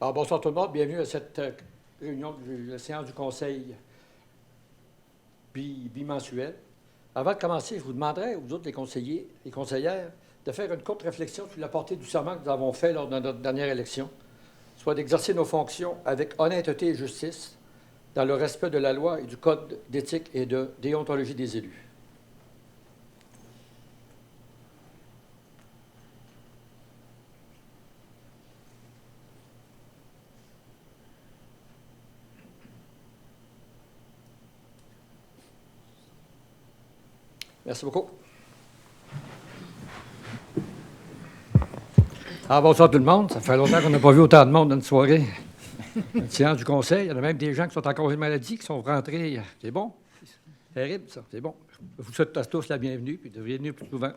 Alors, bonsoir tout le monde. Bienvenue à cette réunion de la séance du Conseil bimensuel. Avant de commencer, je vous demanderais, aux autres les conseillers et conseillères, de faire une courte réflexion sur la portée du serment que nous avons fait lors de notre dernière élection, soit d'exercer nos fonctions avec honnêteté et justice, dans le respect de la loi et du code d'éthique et de déontologie des élus. Merci beaucoup. Alors, bonsoir tout le monde. Ça fait longtemps qu'on n'a pas vu autant de monde dans une soirée. Une séance du Conseil. Il y en a même des gens qui sont en congé de maladie, qui sont rentrés. C'est bon. C'est terrible, ça. C'est bon. Je vous souhaite à tous la bienvenue, puis de venir plus souvent.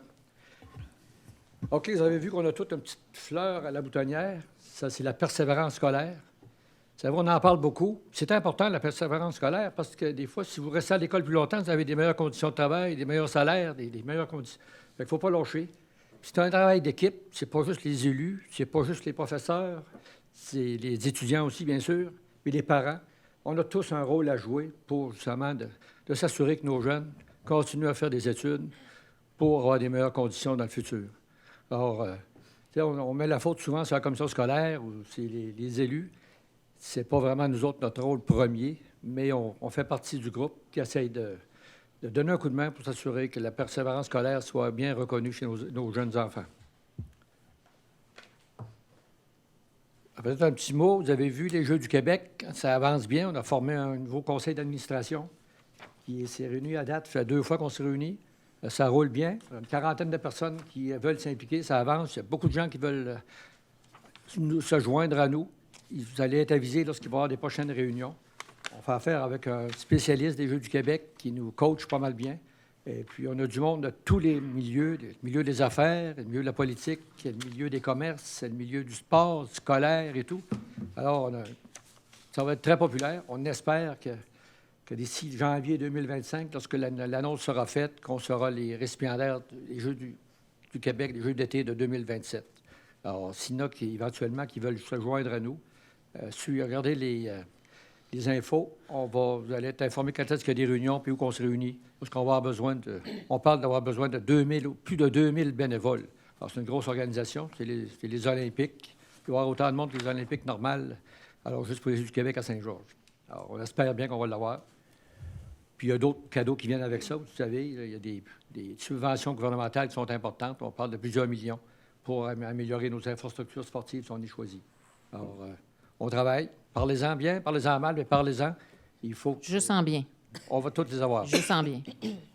OK, vous avez vu qu'on a toute une petite fleur à la boutonnière. Ça, c'est la persévérance scolaire. Vous savez, on en parle beaucoup. C'est important, la persévérance scolaire, parce que des fois, si vous restez à l'école plus longtemps, vous avez des meilleures conditions de travail, des meilleurs salaires, des meilleures conditions. Fait qu'il ne faut pas lâcher. C'est un travail d'équipe. C'est pas juste les élus, c'est pas juste les professeurs, c'est les étudiants aussi, bien sûr, et les parents. On a tous un rôle à jouer pour, justement, de s'assurer que nos jeunes continuent à faire des études pour avoir des meilleures conditions dans le futur. Alors, on met la faute souvent sur la commission scolaire ou c'est les élus. C'est pas vraiment nous autres notre rôle premier, mais on fait partie du groupe qui essaye de donner un coup de main pour s'assurer que la persévérance scolaire soit bien reconnue chez nos jeunes enfants. Peut-être un petit mot, vous avez vu les Jeux du Québec, ça avance bien. On a formé un nouveau conseil d'administration qui s'est réuni à date. Ça fait 2 fois qu'on s'est réunis. Ça roule bien. Il y a une quarantaine de personnes qui veulent s'impliquer. Ça avance. Il y a beaucoup de gens qui veulent se joindre à nous. Vous allez être avisés lorsqu'il va y avoir des prochaines réunions. On fait affaire avec un spécialiste des Jeux du Québec qui nous coach pas mal bien. Et puis, on a du monde de tous les milieux, le milieu des affaires, le milieu de la politique, le milieu des commerces, le milieu du sport, du scolaire et tout. Alors, ça va être très populaire. On espère que d'ici janvier 2025, lorsque l'annonce sera faite, qu'on sera les récipiendaires des Jeux du Québec, des Jeux d'été de 2027. Alors, s'il y en a éventuellement qui veulent se joindre à nous, regardez les infos. Vous allez être informés quand est-ce qu'il y a des réunions puis où on se réunit. Parce qu'on va avoir besoin on parle d'avoir besoin de plus de 2000 bénévoles. Alors, c'est une grosse organisation. C'est les Olympiques. Il va y avoir autant de monde que les Olympiques normales. Alors, juste pour les Jeux du Québec à Saint-Georges. Alors, on espère bien qu'on va l'avoir. Puis, il y a d'autres cadeaux qui viennent avec ça. Vous savez, il y a des subventions gouvernementales qui sont importantes. On parle de plusieurs millions pour améliorer nos infrastructures sportives si on y choisit. Alors, on travaille. Parlez-en bien, parlez-en mal, mais parlez-en. Il faut... Je sens bien. On va tous les avoir. Je sens bien.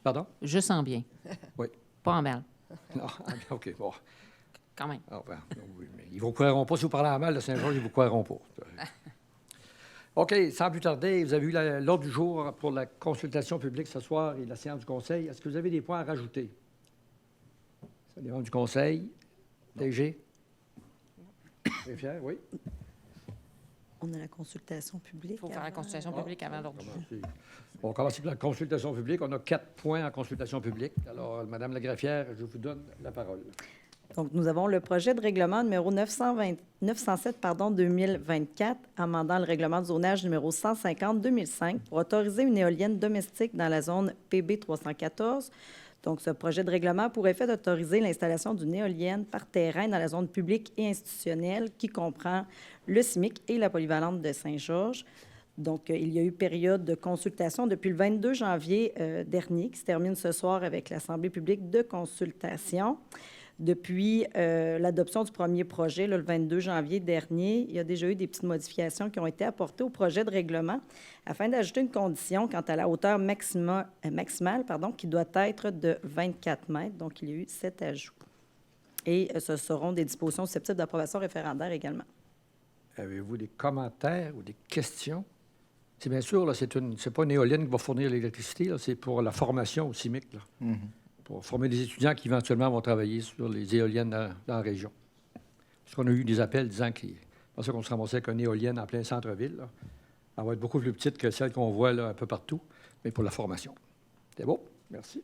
Pardon? Je sens bien. Oui. Pas en mal. Non, OK, bon. Quand même. Ah, ben, oui, mais ils ne vous croiront pas. Si vous parlez en mal de Saint-Georges, ils ne vous croiront pas. OK, sans plus tarder, vous avez eu l'ordre du jour pour la consultation publique ce soir et la séance du Conseil. Est-ce que vous avez des points à rajouter? C'est des membres du Conseil. DG? Très fier, oui. On a la consultation publique. Il faut faire la consultation publique avant l'ordre du jour. On commence par la consultation publique. On a 4 points en consultation publique. Alors, Mme la greffière, je vous donne la parole. Donc, nous avons le projet de règlement numéro 907-2024, amendant le règlement de zonage numéro 150-2005 pour autoriser une éolienne domestique dans la zone PB 314. Donc, ce projet de règlement a pour effet d'autoriser l'installation d'une éolienne par terrain dans la zone publique et institutionnelle qui comprend le CIMIC et la polyvalente de Saint-Georges. Donc, il y a eu période de consultation depuis le 22 janvier dernier, qui se termine ce soir avec l'Assemblée publique de consultation. Depuis l'adoption du premier projet, là, le 22 janvier dernier, il y a déjà eu des petites modifications qui ont été apportées au projet de règlement afin d'ajouter une condition quant à la hauteur maximale qui doit être de 24 mètres. Donc, il y a eu 7 ajouts. Et ce seront des dispositions susceptibles d'approbation référendaire également. Avez-vous des commentaires ou des questions? C'est bien sûr, là, c'est pas une éolienne qui va fournir l'électricité, là, c'est pour la formation au CIMIC, là. Mm-hmm. Pour former des étudiants qui, éventuellement, vont travailler sur les éoliennes dans la région. Parce qu'on a eu des appels disant que c'est pour ça qu'on se ramassait avec une éolienne en plein centre-ville, là. Elle va être beaucoup plus petite que celle qu'on voit là, un peu partout, mais pour la formation. C'est beau? Merci.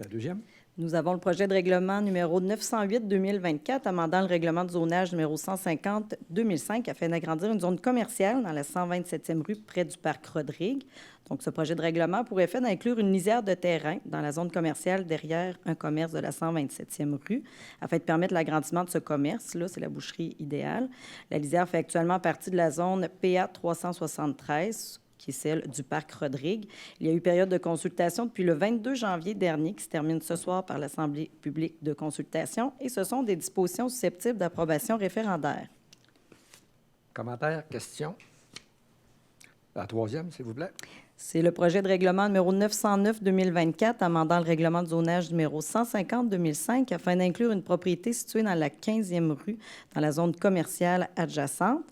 La deuxième? Nous avons le projet de règlement numéro 908-2024, amendant le règlement de zonage numéro 150-2005 afin d'agrandir une zone commerciale dans la 127e rue près du parc Rodrigue. Donc, ce projet de règlement a pour effet d'inclure une lisière de terrain dans la zone commerciale derrière un commerce de la 127e rue afin de permettre l'agrandissement de ce commerce. Là, c'est la boucherie idéale. La lisière fait actuellement partie de la zone PA 373, qui est celle du parc Rodrigue. Il y a eu période de consultation depuis le 22 janvier dernier, qui se termine ce soir par l'Assemblée publique de consultation, et ce sont des dispositions susceptibles d'approbation référendaire. Commentaires, questions? La troisième, s'il vous plaît. C'est le projet de règlement numéro 909-2024, amendant le règlement de zonage numéro 150-2005 afin d'inclure une propriété située dans la 15e rue, dans la zone commerciale adjacente.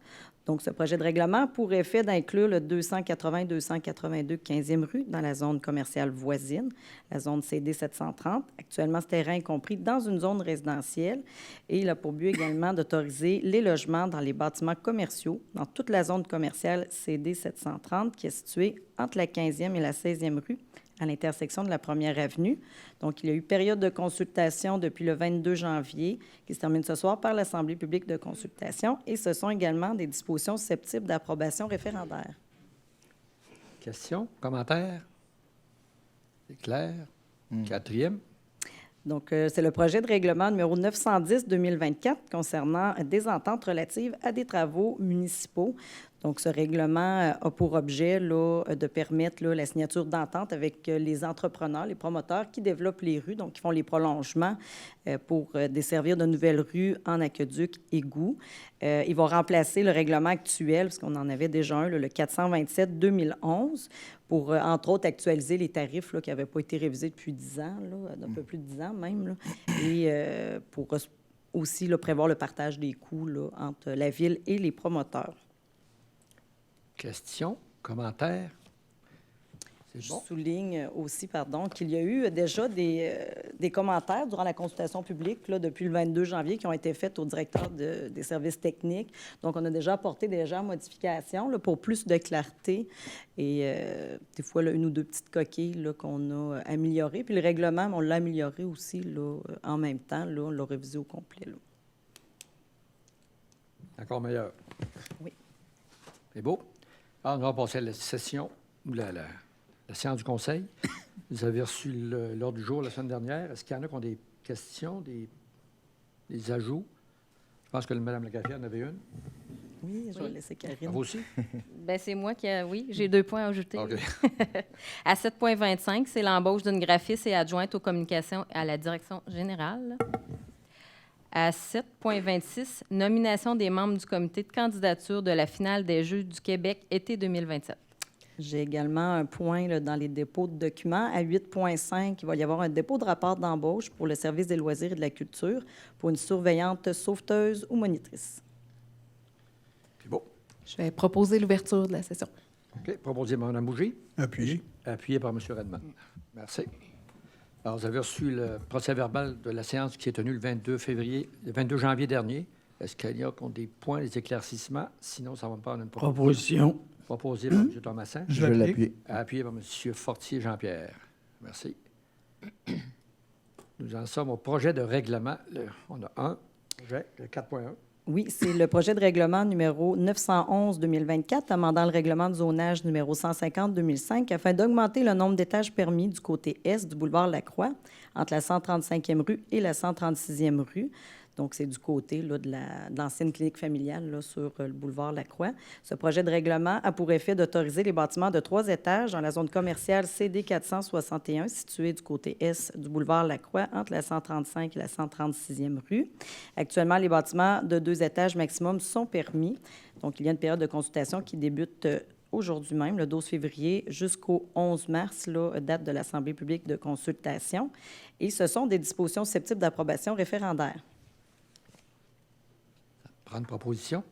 Donc, ce projet de règlement a pour effet d'inclure le 280-282 15e rue dans la zone commerciale voisine, la zone CD 730. Actuellement, ce terrain est compris dans une zone résidentielle et il a pour but également d'autoriser les logements dans les bâtiments commerciaux dans toute la zone commerciale CD 730 qui est située entre la 15e et la 16e rue, à l'intersection de la 1er avenue. Donc, il y a eu période de consultation depuis le 22 janvier, qui se termine ce soir par l'Assemblée publique de consultation, et ce sont également des dispositions susceptibles d'approbation référendaire. Questions, commentaires? C'est clair. Quatrième. Donc, c'est le projet de règlement numéro 910-2024 concernant des ententes relatives à des travaux municipaux. Donc, ce règlement a pour objet là, de permettre là, la signature d'ententes avec les entrepreneurs, les promoteurs qui développent les rues, donc qui font les prolongements pour desservir de nouvelles rues en aqueduc, égouts. Ils vont remplacer le règlement actuel, parce qu'on en avait déjà un, là, le 427-2011, pour, entre autres, actualiser les tarifs là, qui n'avaient pas été révisés depuis 10 ans, là, d'un peu plus de 10 ans même, là, et pour aussi là, prévoir le partage des coûts là, entre la ville et les promoteurs. Questions, commentaires? C'est Je bon. souligne aussi, qu'il y a eu déjà des commentaires durant la consultation publique là, depuis le 22 janvier qui ont été faits au directeur des services techniques. Donc, on a déjà apporté modifications là, pour plus de clarté et des fois, là, une ou deux petites coquilles là, qu'on a améliorées. Puis le règlement, on l'a amélioré aussi là, en même temps. Là, on l'a révisé au complet. Là. Encore meilleur. Oui. C'est beau. Alors, on va passer à la session, ou la séance du Conseil. Vous avez reçu l'ordre du jour la semaine dernière. Est-ce qu'il y en a qui ont des questions, des ajouts? Je pense que Mme Lagaffière en avait une. Oui, je vais laisser Karine. Vous aussi? Bien, c'est moi qui oui, j'ai 2 points à ajouter. OK. À 7,25, c'est l'embauche d'une graphiste et adjointe aux communications à la direction générale. À 7,26, nomination des membres du comité de candidature de la finale des Jeux du Québec été 2027. J'ai également un point là, dans les dépôts de documents. À 8,5, il va y avoir un dépôt de rapport d'embauche pour le service des loisirs et de la culture pour une surveillante sauveteuse ou monitrice. C'est beau. Je vais proposer l'ouverture de la session. OK. Proposé par Mme Bougie. Appuyé. Appuyé par M. Redmond. Merci. Alors, vous avez reçu le procès-verbal de la séance qui est tenue le 22 janvier dernier. Est-ce qu'il y a des points, des éclaircissements? Sinon, ça va me prendre une Proposition. proposée par M. Thomasin. Je vais l'appuyer. Appuyé par M. Fortier Jean-Pierre. Merci. Nous en sommes au projet de règlement. On a un projet, le 4.1. Oui, c'est le projet de règlement numéro 911-2024, amendant le règlement de zonage numéro 150-2005 afin d'augmenter le nombre d'étages permis du côté est du boulevard Lacroix, entre la 135e rue et la 136e rue. Donc, c'est du côté là, de l'ancienne clinique familiale là, sur le boulevard Lacroix. Ce projet de règlement a pour effet d'autoriser les bâtiments de 3 étages dans la zone commerciale CD 461, située du côté est du boulevard Lacroix, entre la 135 et la 136e rue. Actuellement, les bâtiments de 2 étages maximum sont permis. Donc, il y a une période de consultation qui débute aujourd'hui même, le 12 février, jusqu'au 11 mars, là, date de l'Assemblée publique de consultation. Et ce sont des dispositions susceptibles d'approbation référendaire. Prendre proposition.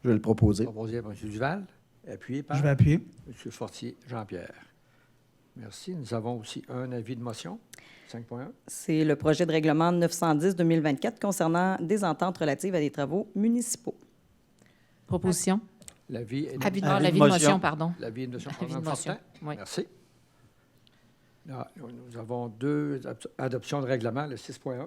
Je vais le proposer. Proposé par M. Duval. Appuyé par Je vais appuyer. M. Fortier Jean-Pierre. Merci. Nous avons aussi un avis de motion, 5.1. C'est le projet de règlement 910-2024 concernant des ententes relatives à des travaux municipaux. Proposition. L'avis est Avis de L'avis de motion, pardon. L'avis de motion. Avis de Mme motion, Fortin. oui. Merci. Là, nous avons deux adoptions de règlement, le 6.1.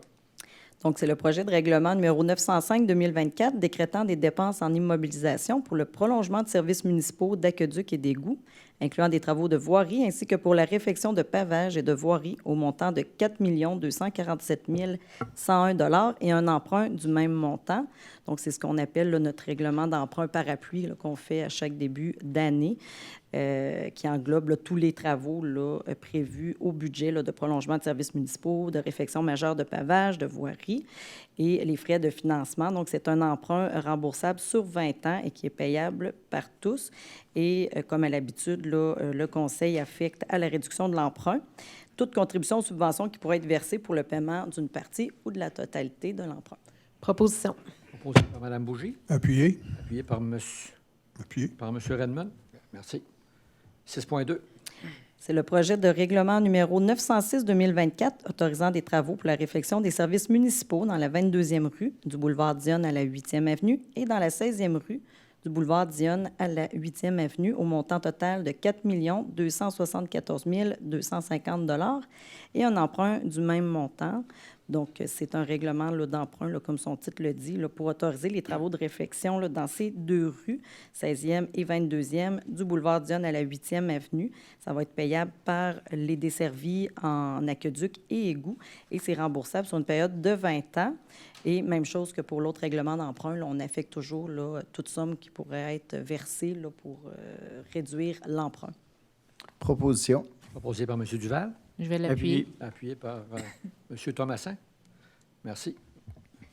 Donc, c'est le projet de règlement numéro 905-2024 décrétant des dépenses en immobilisation pour le prolongement de services municipaux d'aqueduc et d'égouts, incluant des travaux de voirie ainsi que pour la réfection de pavage et de voirie au montant de 4 247 101 et un emprunt du même montant. Donc, c'est ce qu'on appelle là, notre règlement d'emprunt parapluie là, qu'on fait à chaque début d'année, qui englobe là, tous les travaux là, prévus au budget là, de prolongement de services municipaux, de réfection majeure de pavage, de voirie et les frais de financement. Donc, c'est un emprunt remboursable sur 20 ans et qui est payable par tous. Et comme à l'habitude, là, le Conseil affecte à la réduction de l'emprunt toute contribution ou subvention qui pourrait être versée pour le paiement d'une partie ou de la totalité de l'emprunt. Proposition. Proposé par Mme Bougie, Appuyé. appuyé par Monsieur Appuyé. Redmond. Merci. 6.2. C'est le projet de règlement numéro 906-2024 autorisant des travaux pour la réfection des services municipaux dans la 22e rue du boulevard Dionne à la 8e avenue et dans la 16e rue du boulevard Dionne à la 8e avenue au montant total de 4 274 250 et un emprunt du même montant. Donc, c'est un règlement là, d'emprunt, là, comme son titre le dit, là, pour autoriser les travaux de réfection là, dans ces deux rues, 16e et 22e, du boulevard Dionne à la 8e avenue. Ça va être payable par les desservis en aqueduc et égouts et c'est remboursable sur une période de 20 ans. Et même chose que pour l'autre règlement d'emprunt, là, on affecte toujours là, toute somme qui pourrait être versée là, pour réduire l'emprunt. Proposition. Proposé par M. Duval, Je vais l'appuyer. appuyé par M. Thomasin. Merci.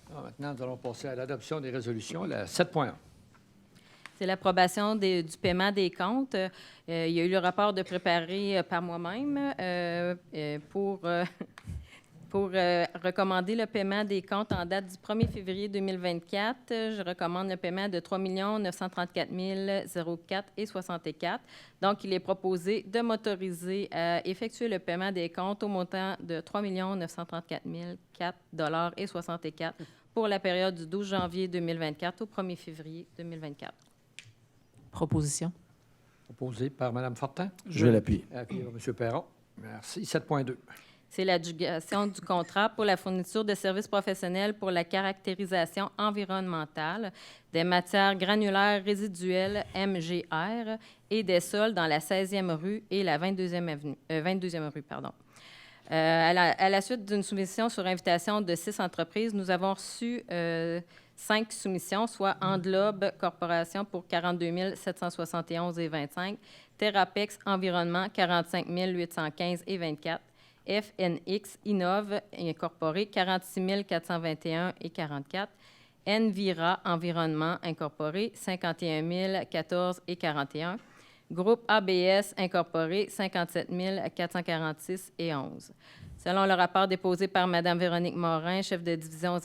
Alors, maintenant, nous allons passer à l'adoption des résolutions, la 7.1. C'est l'approbation du paiement des comptes. Il y a eu le rapport de préparé par moi-même pour recommander le paiement des comptes en date du 1er février 2024. Je recommande le paiement de 3 934 004,64. Donc, il est proposé de m'autoriser à effectuer le paiement des comptes au montant de 3 934 004,64 pour la période du 12 janvier 2024 au 1er février 2024. Proposition. Proposé par Mme Fortin, Je vais l'appuyer. appuyé par M. Perron. Merci. 7.2. C'est l'adjugation du contrat pour la fourniture de services professionnels pour la caractérisation environnementale des matières granulaires résiduelles MGR et des sols dans la 16e rue et la 22e rue. À la suite d'une soumission sur invitation de 6 entreprises, nous avons reçu 5 soumissions, soit Englobe Corporation pour 42 771,25, Therapex Environnement 45 815,24, FNX Innove Incorporé, 46 421,44. Envira Environnement Incorporé, 51 014,41. Groupe ABS Incorporé, 57 446,11. Selon le rapport déposé par Mme Véronique Morin, chef de division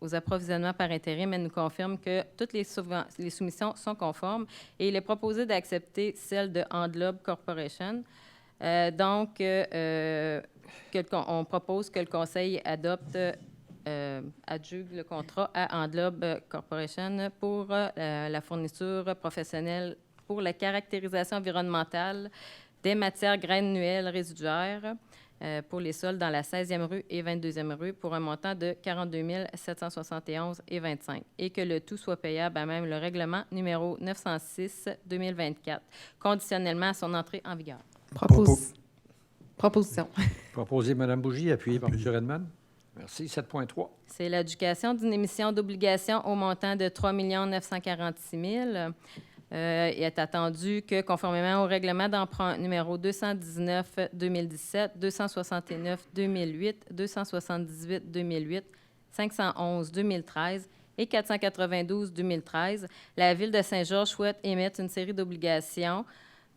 aux approvisionnements par intérim, elle nous confirme que toutes les soumissions sont conformes et il est proposé d'accepter celle de Englobe Corporation. On propose que le Conseil adjugue le contrat à Englobe Corporation pour la fourniture professionnelle pour la caractérisation environnementale des matières granuelles résiduaires pour les sols dans la 16e rue et 22e rue pour un montant de 42 771,25 et que le tout soit payable à même le règlement numéro 906-2024, conditionnellement à son entrée en vigueur. Proposition. Proposé Mme Bougie, appuyé par M. Redmond. Merci. 7.3. C'est l'adjudication d'une émission d'obligation au montant de 3 946 000. Il est attendu que, conformément au règlement d'emprunt numéro 219-2017, 269-2008, 278-2008, 511-2013 et 492-2013, la Ville de Saint-Georges souhaite émettre une série d'obligations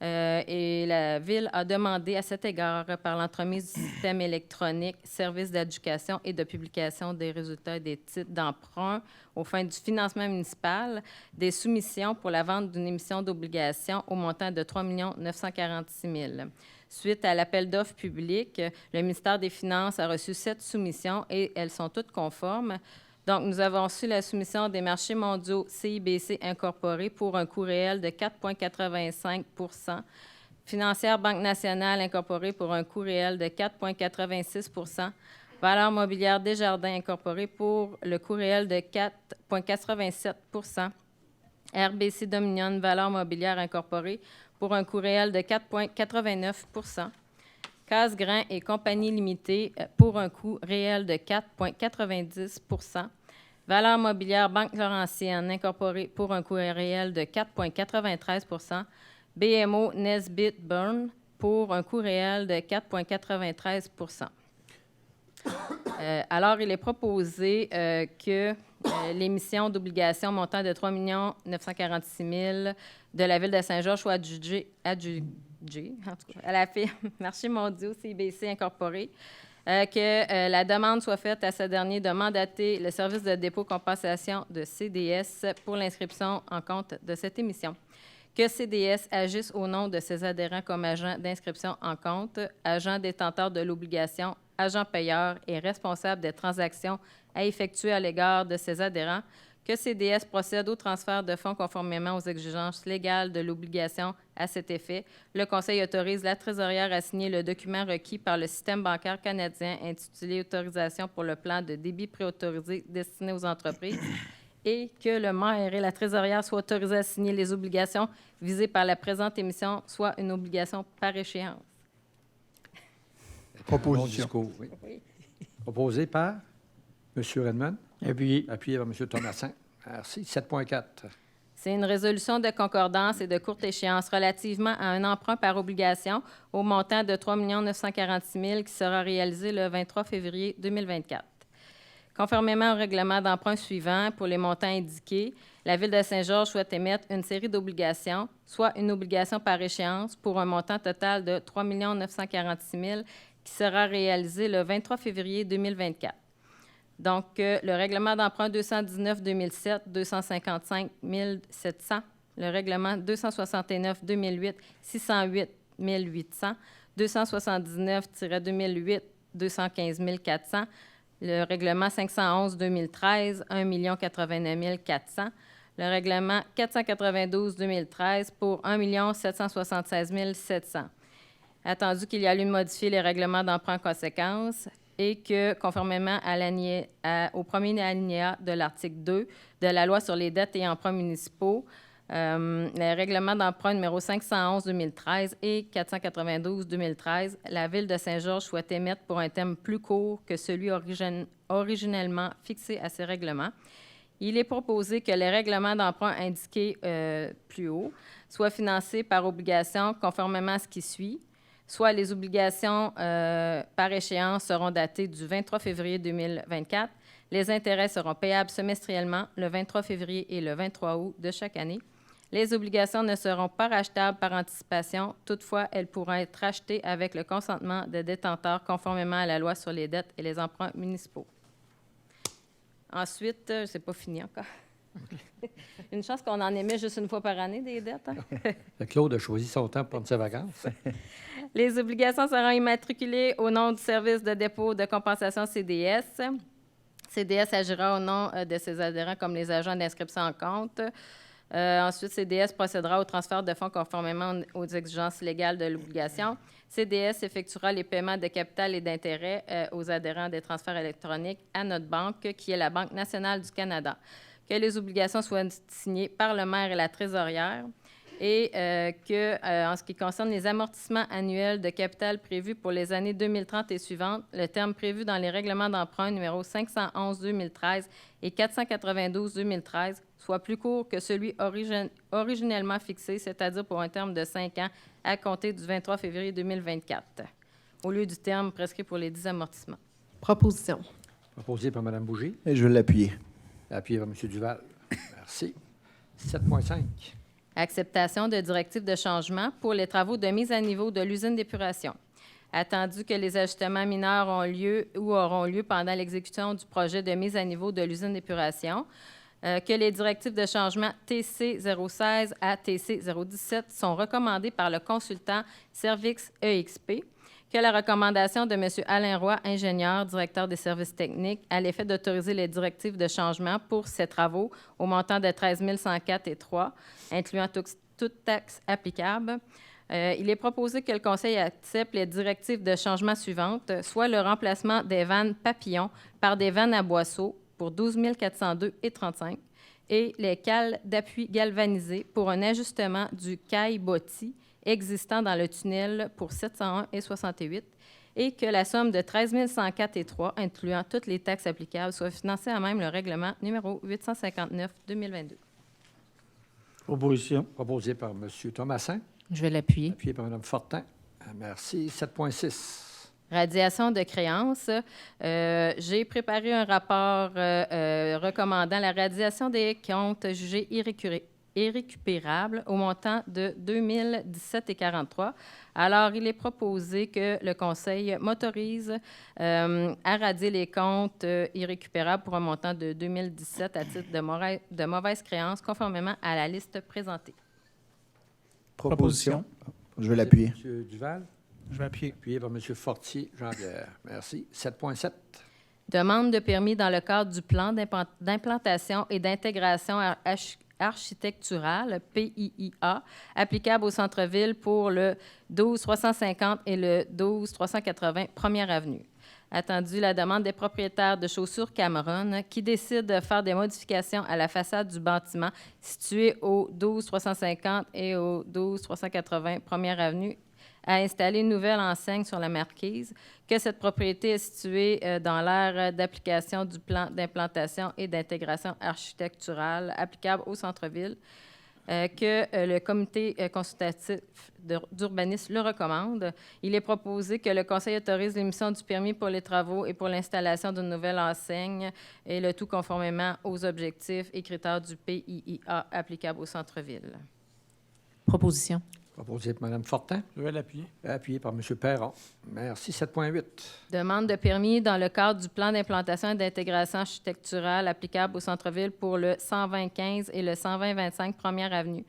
et la Ville a demandé à cet égard, par l'entremise du système électronique, service d'adjudication et de publication des résultats des titres d'emprunt aux fins du financement municipal, des soumissions pour la vente d'une émission d'obligations au montant de 3 946 000. Suite à l'appel d'offres public, le ministère des Finances a reçu 7 soumissions et elles sont toutes conformes. Donc, nous avons reçu la soumission des marchés mondiaux CIBC Incorporé pour un coût réel de 4,85 %, Financière Banque nationale incorporée pour un coût réel de 4,86 % Valeur mobilière Desjardins incorporée pour le coût réel de 4,87 % RBC Dominion Valeur mobilière incorporée pour un coût réel de 4,89 % Casgrain et compagnie limitée pour un coût réel de 4,90 % Valeur mobilière Banque Laurentienne incorporée pour un coût réel de 4,93 % BMO Nesbitt Burn pour un coût réel de 4,93 % Alors, il est proposé que l'émission d'obligations montant de 3 946 000 de la Ville de Saint-Georges soit adjugée en tout cas, à la firme Marchés mondiaux CIBC Incorporé, que la demande soit faite à ce dernier de mandater le service de dépôt compensation de CDS pour l'inscription en compte de cette émission. Que CDS agisse au nom de ses adhérents comme agent d'inscription en compte, agent détenteur de l'obligation, agent payeur et responsable des transactions à effectuer à l'égard de ses adhérents, que CDS procède au transfert de fonds conformément aux exigences légales de l'obligation à cet effet. Le Conseil autorise la trésorière à signer le document requis par le système bancaire canadien intitulé « Autorisation pour le plan de débit préautorisé destiné aux entreprises » et que le maire et la trésorière soient autorisés à signer les obligations visées par la présente émission, soit une obligation par échéance. Proposition. Long discours, oui. Oui. Proposé par M. Redmond, Appuyé. appuyé par M. Thomasin. Merci. 7.4. C'est une résolution de concordance et de courte échéance relativement à un emprunt par obligation au montant de 3 946 000 qui sera réalisé le 23 février 2024. Conformément au règlement d'emprunt suivant, pour les montants indiqués, la Ville de Saint-Georges souhaite émettre une série d'obligations, soit une obligation par échéance pour un montant total de 3 946 000 qui sera réalisé le 23 février 2024. Donc, le règlement d'emprunt 219-2007, 255 700, le règlement 269-2008, 608 800, 279-2008, 215 400, le règlement 511-2013, 1 89 400, le règlement 492-2013 pour 1 776 700. Attendu qu'il y a lieu de modifier les règlements d'emprunt en conséquence et que, conformément au premier alinéa de l'article 2 de la Loi sur les dettes et emprunts municipaux, les règlements d'emprunt numéro 511-2013 et 492-2013, la Ville de Saint-Georges souhaite émettre pour un terme plus court que celui originellement fixé à ces règlements. Il est proposé que les règlements d'emprunt indiqués plus haut soient financés par obligation conformément à ce qui suit. Soit les obligations par échéance seront datées du 23 février 2024. Les intérêts seront payables semestriellement le 23 février et le 23 août de chaque année. Les obligations ne seront pas rachetables par anticipation. Toutefois, elles pourront être rachetées avec le consentement des détenteurs conformément à la Loi sur les dettes et les emprunts municipaux. Ensuite, c'est pas fini encore. Une chance qu'on en émet juste une fois par année des dettes. Hein? Claude a choisi son temps pour prendre ses vacances. Les obligations seront immatriculées au nom du service de dépôt de compensation CDS. CDS agira au nom de ses adhérents comme les agents d'inscription en compte. Ensuite, CDS procédera au transfert de fonds conformément aux exigences légales de l'obligation. CDS effectuera les paiements de capital et d'intérêt aux adhérents des transferts électroniques à notre banque, qui est la Banque nationale du Canada. Que les obligations soient signées par le maire et la trésorière et en ce qui concerne les amortissements annuels de capital prévus pour les années 2030 et suivantes, le terme prévu dans les règlements d'emprunt numéro 511-2013 et 492-2013 soit plus court que celui originellement fixé, c'est-à-dire pour un terme de 5 ans à compter du 23 février 2024, au lieu du terme prescrit pour les 10 amortissements. Proposition. Proposé par Mme Bougie, Et je vais l'appuyer. appuyé par M. Duval. Merci. 7.5. Acceptation de directives de changement pour les travaux de mise à niveau de l'usine d'épuration. Attendu que les ajustements mineurs ont lieu ou auront lieu pendant l'exécution du projet de mise à niveau de l'usine d'épuration, que les directives de changement TC 016 à TC 017 sont recommandées par le consultant Servix EXP, que la recommandation de M. Alain Roy, ingénieur, directeur des services techniques, à l'effet d'autoriser les directives de changement pour ces travaux au montant de 13 104 et 3, incluant toute taxe applicable, Il est proposé que le Conseil accepte les directives de changement suivantes, soit le remplacement des vannes papillons par des vannes à boisseaux pour 12 402,35 et les cales d'appui galvanisées pour un ajustement du caille bâti existant dans le tunnel pour 701,68 et que la somme de 13 104,3, incluant toutes les taxes applicables, soit financée à même le règlement numéro 859-2022. Proposition. Proposé par M. Thomassin, Je vais l'appuyer. appuyé par Mme Fortin. Merci. 7.6. Radiation de créances. J'ai préparé un rapport recommandant la radiation des comptes jugés irrécupérables au montant de 2017,43. Alors, il est proposé que le Conseil m'autorise à radier les comptes irrécupérables pour un montant de 2017 à titre de mauvaise créance, conformément à la liste présentée. Proposition. Je vais l'appuyer. M. Duval, Je vais appuyer. appuyé par M. Fortier, Jean-Pierre. Merci. 7.7. Demande de permis dans le cadre du plan d'implantation et d'intégration architecturale, PIIA, applicable au centre-ville pour le 12350 et le 12380 Première Avenue. Attendu la demande des propriétaires de Chaussures Cameron qui décident de faire des modifications à la façade du bâtiment situé au 12350 et au 12380 Première Avenue à installer une nouvelle enseigne sur la marquise, que cette propriété est située dans l'aire d'application du plan d'implantation et d'intégration architecturale applicable au centre-ville, que le comité consultatif d'urbanisme le recommande. Il est proposé que le Conseil autorise l'émission du permis pour les travaux et pour l'installation d'une nouvelle enseigne, et le tout conformément aux objectifs et critères du PIIA applicable au centre-ville. Proposition. Proposé par Mme Fortin, Je vais l'appuyer. appuyé par M. Perron. Merci. 7.8. Demande de permis dans le cadre du plan d'implantation et d'intégration architecturale applicable au centre-ville pour le 120-15 et le 120-25 Première Avenue.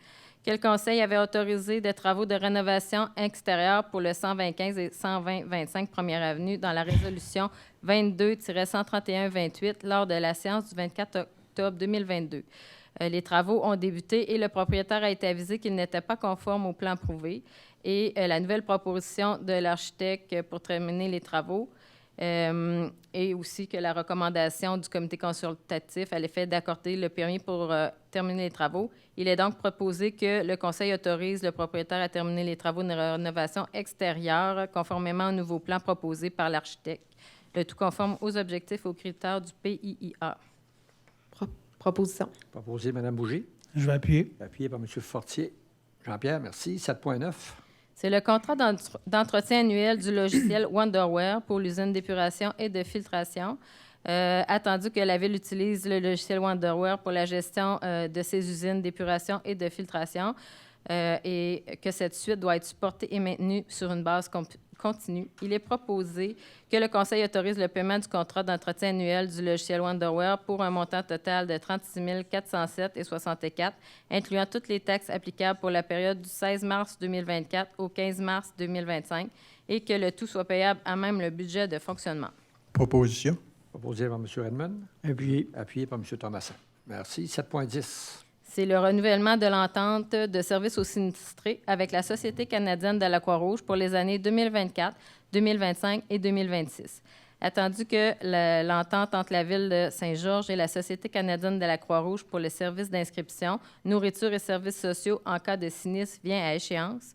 Que le Conseil avait autorisé des travaux de rénovation extérieure pour le 120-15 et 120-25 Première Avenue dans la résolution 22-131-28 lors de la séance du 24 octobre 2022. Les travaux ont débuté et le propriétaire a été avisé qu'il n'était pas conforme au plan prouvé. Et la nouvelle proposition de l'architecte pour terminer les travaux et aussi que la recommandation du comité consultatif à l'effet d'accorder le permis pour terminer les travaux. Il est donc proposé que le Conseil autorise le propriétaire à terminer les travaux de rénovation extérieure conformément au nouveau plan proposé par l'architecte, le tout conforme aux objectifs et aux critères du PIIA. Proposition. Proposé Mme Bougie, Je vais appuyer. appuyé par M. Fortier. Jean-Pierre, merci. 7.9. C'est le contrat d'entretien annuel du logiciel Wonderware pour l'usine d'épuration et de filtration. Attendu que la Ville utilise le logiciel Wonderware pour la gestion de ses usines d'épuration et de filtration et que cette suite doit être supportée et maintenue sur une base continue, il est proposé que le Conseil autorise le paiement du contrat d'entretien annuel du logiciel Wonderware pour un montant total de 36 407,64, incluant toutes les taxes applicables pour la période du 16 mars 2024 au 15 mars 2025, et que le tout soit payable à même le budget de fonctionnement. Proposition. Proposé par M. Redmond, Appuyé. appuyé par M. Thomassin. Merci. 7.10. C'est le renouvellement de l'entente de services aux sinistrés avec la Société canadienne de la Croix-Rouge pour les années 2024, 2025 et 2026. Attendu que l'entente entre la Ville de Saint-Georges et la Société canadienne de la Croix-Rouge pour le service d'inscription, nourriture et services sociaux en cas de sinistre vient à échéance.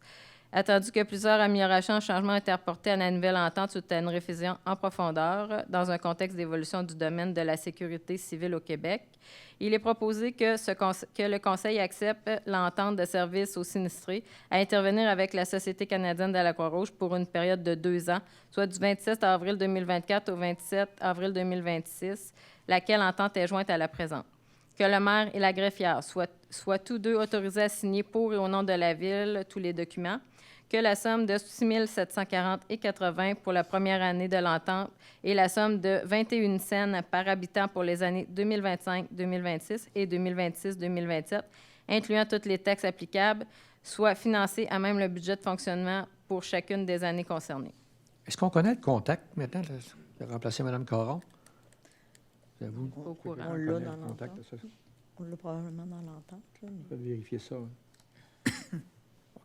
Attendu que plusieurs améliorations et changements ont été apportés à la nouvelle entente suite à une révision en profondeur dans un contexte d'évolution du domaine de la sécurité civile au Québec, il est proposé que le Conseil accepte l'entente de services aux sinistrés à intervenir avec la Société canadienne de la Croix-Rouge pour une période de 2 ans, soit du 27 avril 2024 au 27 avril 2026, laquelle entente est jointe à la présente. Que le maire et la greffière soient tous deux autorisés à signer pour et au nom de la Ville tous les documents, que la somme de 6 740,80 pour la première année de l'entente et la somme de 21 cents par habitant pour les années 2025-2026 et 2026-2027, incluant toutes les taxes applicables, soient financées à même le budget de fonctionnement pour chacune des années concernées. Est-ce qu'on connaît le contact maintenant de remplacer Mme Caron? C'est vous? Au courant. On connaît l'a le dans contact l'entente. de ça? On l'a probablement dans l'entente. Là, mais... On peut vérifier ça.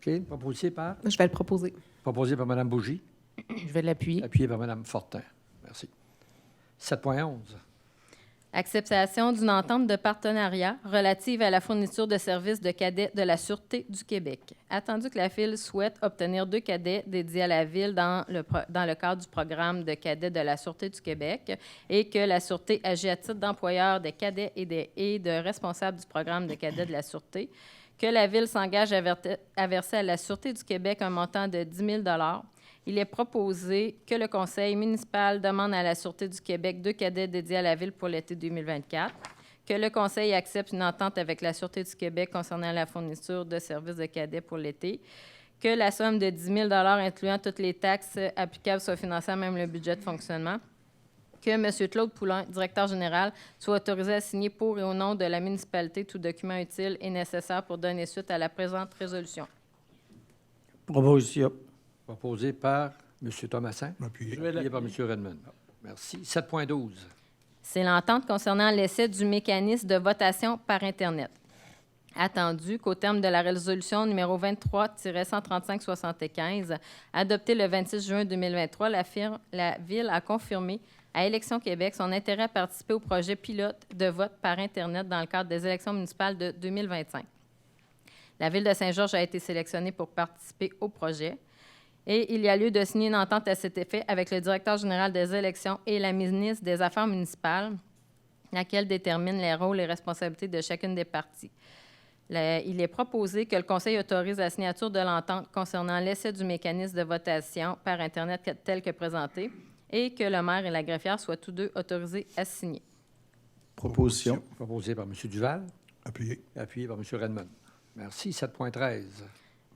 OK. Proposé par? Je vais le proposer. Proposé par Mme Bougie. Je vais l'appuyer. Appuyé par Mme Fortin. Merci. 7.11. Acceptation d'une entente de partenariat relative à la fourniture de services de cadets de la Sûreté du Québec. Attendu que la Ville souhaite obtenir 2 cadets dédiés à la Ville dans le cadre du programme de cadets de la Sûreté du Québec et que la Sûreté agit à titre d'employeur des cadets et de responsables du programme de cadets de la Sûreté, que la Ville s'engage à verser à la Sûreté du Québec un montant de 10 000 il est proposé que le Conseil municipal demande à la Sûreté du Québec 2 cadets dédiés à la Ville pour l'été 2024, que le Conseil accepte une entente avec la Sûreté du Québec concernant la fourniture de services de cadets pour l'été, que la somme de 10 000 incluant toutes les taxes applicables soit financée à même le budget de fonctionnement, que M. Claude Poulain, directeur général, soit autorisé à signer pour et au nom de la municipalité tout document utile et nécessaire pour donner suite à la présente résolution. Proposition. Proposé par M. Thomassin. Appuyé. Appuyé par M. Redmond. Merci. 7.12. C'est l'entente concernant l'essai du mécanisme de votation par Internet. Attendu qu'au terme de la résolution numéro 23-135-75, adoptée le 26 juin 2023, la Ville a confirmé à Élections Québec son intérêt à participer au projet pilote de vote par Internet dans le cadre des élections municipales de 2025. La Ville de Saint-Georges a été sélectionnée pour participer au projet. Et il y a lieu de signer une entente à cet effet avec le directeur général des élections et la ministre des Affaires municipales, laquelle détermine les rôles et responsabilités de chacune des parties. Il est proposé que le Conseil autorise la signature de l'entente concernant l'essai du mécanisme de votation par Internet tel que présenté et que le maire et la greffière soient tous deux autorisés à signer. Proposition. Proposé par M. Duval. Appuyé. Appuyé par M. Redmond. Merci. 7.13.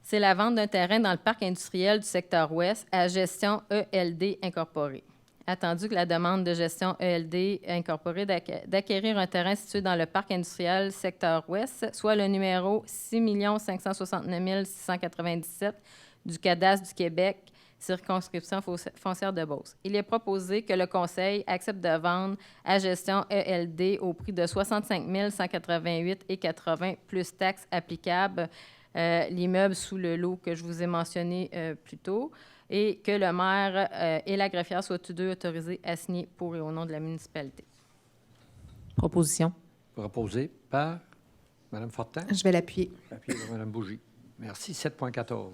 C'est la vente d'un terrain dans le parc industriel du secteur ouest à gestion ELD incorporée. Attendu que la demande de gestion ELD incorporée d'acquérir un terrain situé dans le parc industriel secteur ouest, soit le numéro 6 569 697 du cadastre du Québec, circonscription foncière de Beauce. Il est proposé que le Conseil accepte de vendre à gestion ELD au prix de 65 188,80 plus taxes applicables l'immeuble sous le lot que je vous ai mentionné plus tôt, et que le maire et la greffière soient tous deux autorisés à signer pour et au nom de la municipalité. Proposition. Proposé par Mme Fortin. Je vais l'appuyer. Appuyé par Mme Bougie. Merci. 7.14.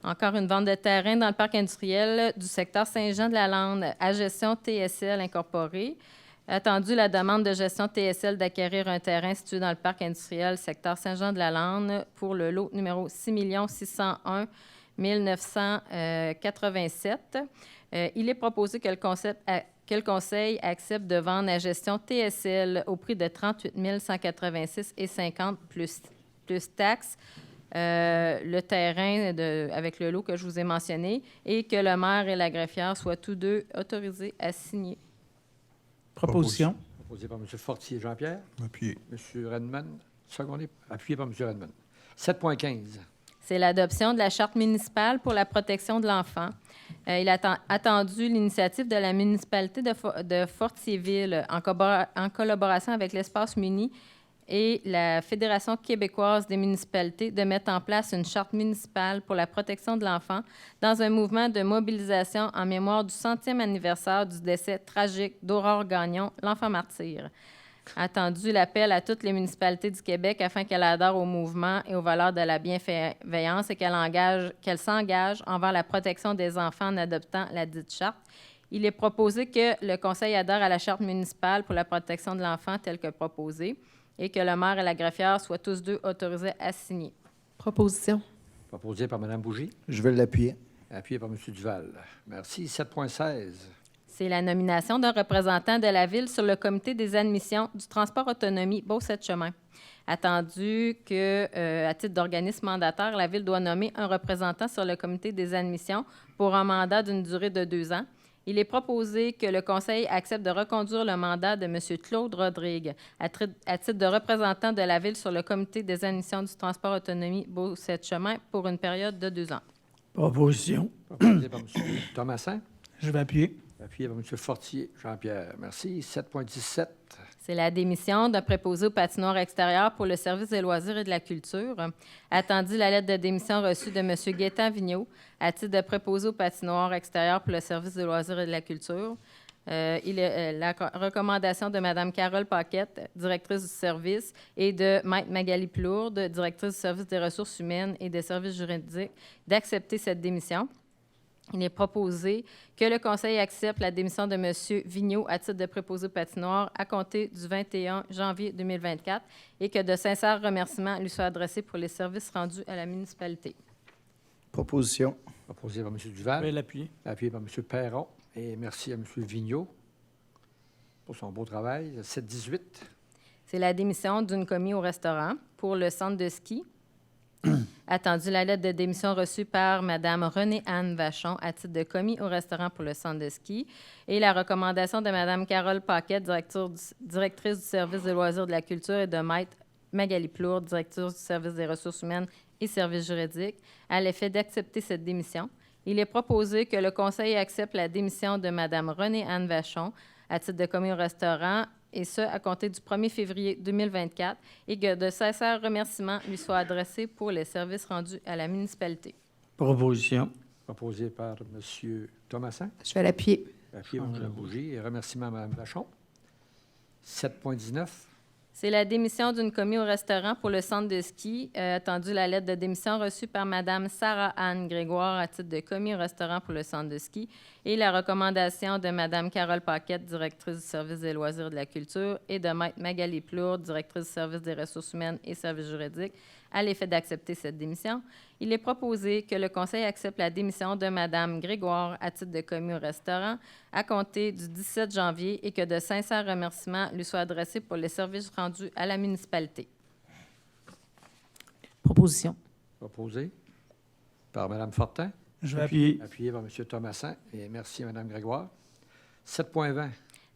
Encore une vente de terrain dans le parc industriel du secteur Saint-Jean-de-la-Lande à gestion TSL incorporée. Attendu la demande de gestion TSL d'acquérir un terrain situé dans le parc industriel secteur Saint-Jean-de-la-Lande pour le lot numéro 6 601 1987. Il est proposé que le Conseil accepte de vendre la gestion TSL au prix de 38 186,50 plus taxes le terrain avec le lot que je vous ai mentionné et que le maire et la greffière soient tous deux autorisés à signer. Proposition. Proposé par M. Fortier Jean-Pierre. Appuyé. M. Redmond. Secondé. Appuyé par M. Redmond. 7.15. C'est l'adoption de la Charte municipale pour la protection de l'enfant. Il a attendu l'initiative de la municipalité de Fortierville en collaboration avec l'Espace Muni et la Fédération québécoise des municipalités de mettre en place une charte municipale pour la protection de l'enfant dans un mouvement de mobilisation en mémoire du 100e anniversaire du décès tragique d'Aurore Gagnon, l'enfant martyr. Attendu l'appel à toutes les municipalités du Québec afin qu'elles adhèrent au mouvement et aux valeurs de la bienveillance et qu'elles s'engagent envers la protection des enfants en adoptant la dite charte. Il est proposé que le Conseil adhère à la charte municipale pour la protection de l'enfant telle que proposée et que le maire et la greffière soient tous deux autorisés à signer. Proposition. Proposé par Mme Bougie. Je vais l'appuyer. Appuyé par M. Duval. Merci. 7.16. C'est la nomination d'un représentant de la Ville sur le comité des admissions du transport autonomie Beauce-Chemin. Attendu que, à titre d'organisme mandataire, la Ville doit nommer un représentant sur le comité des admissions pour un mandat d'une durée de 2 ans. Il est proposé que le Conseil accepte de reconduire le mandat de M. Claude Rodrigue à titre de représentant de la Ville sur le comité des admissions du transport autonomie Beauce-Chemin pour une période de 2 ans. Proposition. Proposé par M. Thomassin. Je vais appuyer. Appuyé par M. Fortier. Jean-Pierre, merci. 7.17. C'est la démission d'un préposé au patinoire extérieur pour le service des loisirs et de la culture. Attendu la lettre de démission reçue de M. Gaétan Vigneault à titre de préposé au patinoire extérieur pour le service des loisirs et de la culture. La recommandation de Mme Carole Paquette, directrice du service, et de Maître Magali Plourde, directrice du service des ressources humaines et des services juridiques, d'accepter cette démission. Il est proposé que le Conseil accepte la démission de M. Vigneault à titre de préposé au patinoire à compter du 21 janvier 2024 et que de sincères remerciements lui soient adressés pour les services rendus à la municipalité. Proposition. Proposé par M. Duval. Je vais l'appuyer. Appuyé par M. Perron. Et merci à M. Vigneault pour son beau travail. 7.18. C'est la démission d'une commis au restaurant pour le centre de ski. Attendu la lettre de démission reçue par Mme Renée-Anne Vachon à titre de commis au restaurant pour le centre de ski et la recommandation de Mme Carole Paquette, directrice du service des loisirs de la culture, et de Maître Magali Plourde, directrice du service des ressources humaines et services juridiques, à l'effet d'accepter cette démission. Il est proposé que le Conseil accepte la démission de Mme Renée-Anne Vachon à titre de commis au restaurant, et ce, à compter du 1er février 2024, et que de sincères remerciements lui soient adressés pour les services rendus à la municipalité. Proposition. Proposé par M. Thomasin. Je vais l'appuyer. Appuyé par Mme Bougie. Et remerciements à Mme Vachon. 7.19. C'est la démission d'une commis au restaurant pour le centre de ski. Attendu la lettre de démission reçue par Mme Sarah-Anne Grégoire à titre de commis au restaurant pour le centre de ski et la recommandation de Mme Carole Paquette, directrice du service des loisirs et de la culture, et de Maître Magali Plourde, directrice du service des ressources humaines et services juridiques, à l'effet d'accepter cette démission. Il est proposé que le Conseil accepte la démission de Mme Grégoire à titre de commis au restaurant à compter du 17 janvier et que de sincères remerciements lui soient adressés pour les services rendus à la municipalité. Proposition. Proposé par Mme Fortin. Je vais appuyer. Appuyé par M. Thomasin. Et merci à Mme Grégoire. 7.20.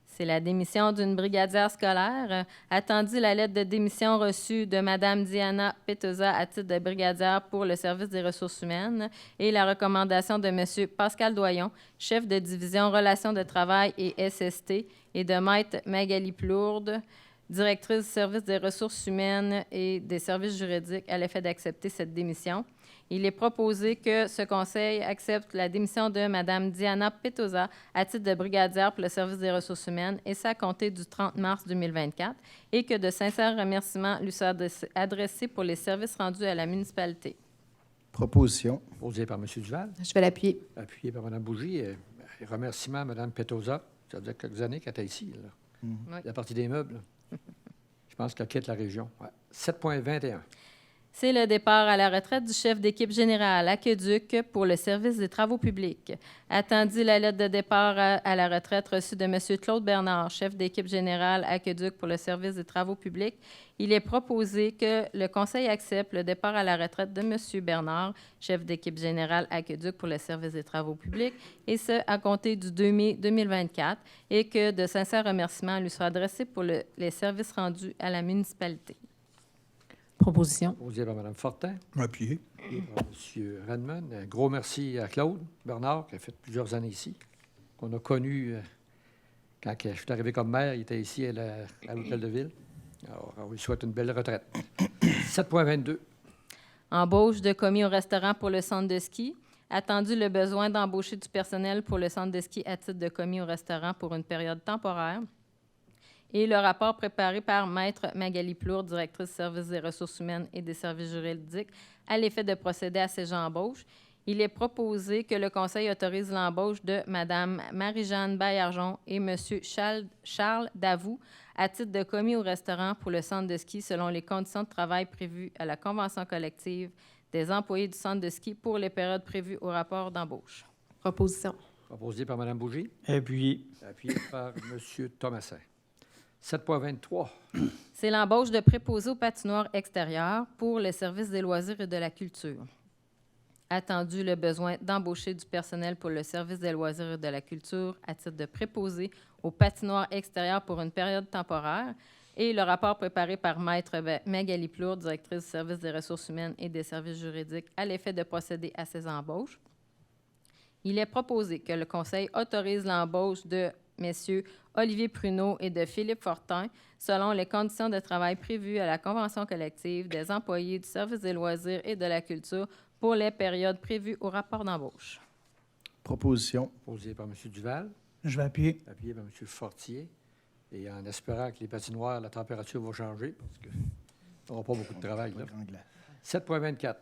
C'est la démission d'une brigadière scolaire. Attendu la lettre de démission reçue de Mme Diana Petosa à titre de brigadière pour le service des ressources humaines et la recommandation de M. Pascal Doyon, chef de division Relations de travail et SST, et de Maître Magali Plourde, directrice du service des ressources humaines et des services juridiques, à l'effet d'accepter cette démission. Il est proposé que ce Conseil accepte la démission de Mme Diana Petosa à titre de brigadière pour le service des ressources humaines, et ça à compter du 30 mars 2024, et que de sincères remerciements lui soient adressés pour les services rendus à la municipalité. Proposition. Proposé par M. Duval. Je vais l'appuyer. Appuyé par Mme Bougie. Et remerciements à Mme Petosa. Ça faisait quelques années qu'elle était ici. Là. Oui. La partie des meubles. Je pense qu'elle quitte la région. Ouais. 7.21. C'est le départ à la retraite du chef d'équipe générale Aqueduc pour le service des travaux publics. Attendu la lettre de départ à la retraite reçue de M. Claude Bernard, chef d'équipe générale Aqueduc pour le service des travaux publics, il est proposé que le Conseil accepte le départ à la retraite de M. Bernard, chef d'équipe générale Aqueduc pour le service des travaux publics, et ce, à compter du 2 mai 2024, et que de sincères remerciements lui soient adressés pour les services rendus à la municipalité. Proposition. Proposé par Mme Fortin. Appuyé. Et par M. Redmond. Un gros merci à Claude Bernard, qui a fait plusieurs années ici, qu'on a connu quand je suis arrivé comme maire. Il était ici à l'hôtel de ville. Alors, on lui souhaite une belle retraite. 7.22. Embauche de commis au restaurant pour le centre de ski. Attendu le besoin d'embaucher du personnel pour le centre de ski à titre de commis au restaurant pour une période temporaire. Et le rapport préparé par Maître Magali Plourde, directrice du service des ressources humaines et des services juridiques, à l'effet de procéder à ces embauches. Il est proposé que le Conseil autorise l'embauche de Mme Marie-Jeanne Baillargeon et M. Charles Davout à titre de commis au restaurant pour le centre de ski selon les conditions de travail prévues à la Convention collective des employés du centre de ski pour les périodes prévues au rapport d'embauche. Proposition. Proposé par Mme Bougie. Appuyé. Appuyé par M. Thomasin. 7.23. C'est l'embauche de préposés aux patinoires extérieures pour le service des loisirs et de la culture. Attendu le besoin d'embaucher du personnel pour le service des loisirs et de la culture à titre de préposé aux patinoires extérieures pour une période temporaire, et le rapport préparé par Maître Magali Plourde, directrice du service des ressources humaines et des services juridiques, à l'effet de procéder à ces embauches. Il est proposé que le Conseil autorise l'embauche de messieurs Olivier Pruneau et de Philippe Fortin selon les conditions de travail prévues à la Convention collective des employés du service des loisirs et de la culture pour les périodes prévues au rapport d'embauche. Proposition. Proposé par M. Duval, Je vais appuyer. appuyé par M. Fortier. Et en espérant que les patinoires, la température va changer, parce qu'on n'aura pas beaucoup de travail. Là. 7.24.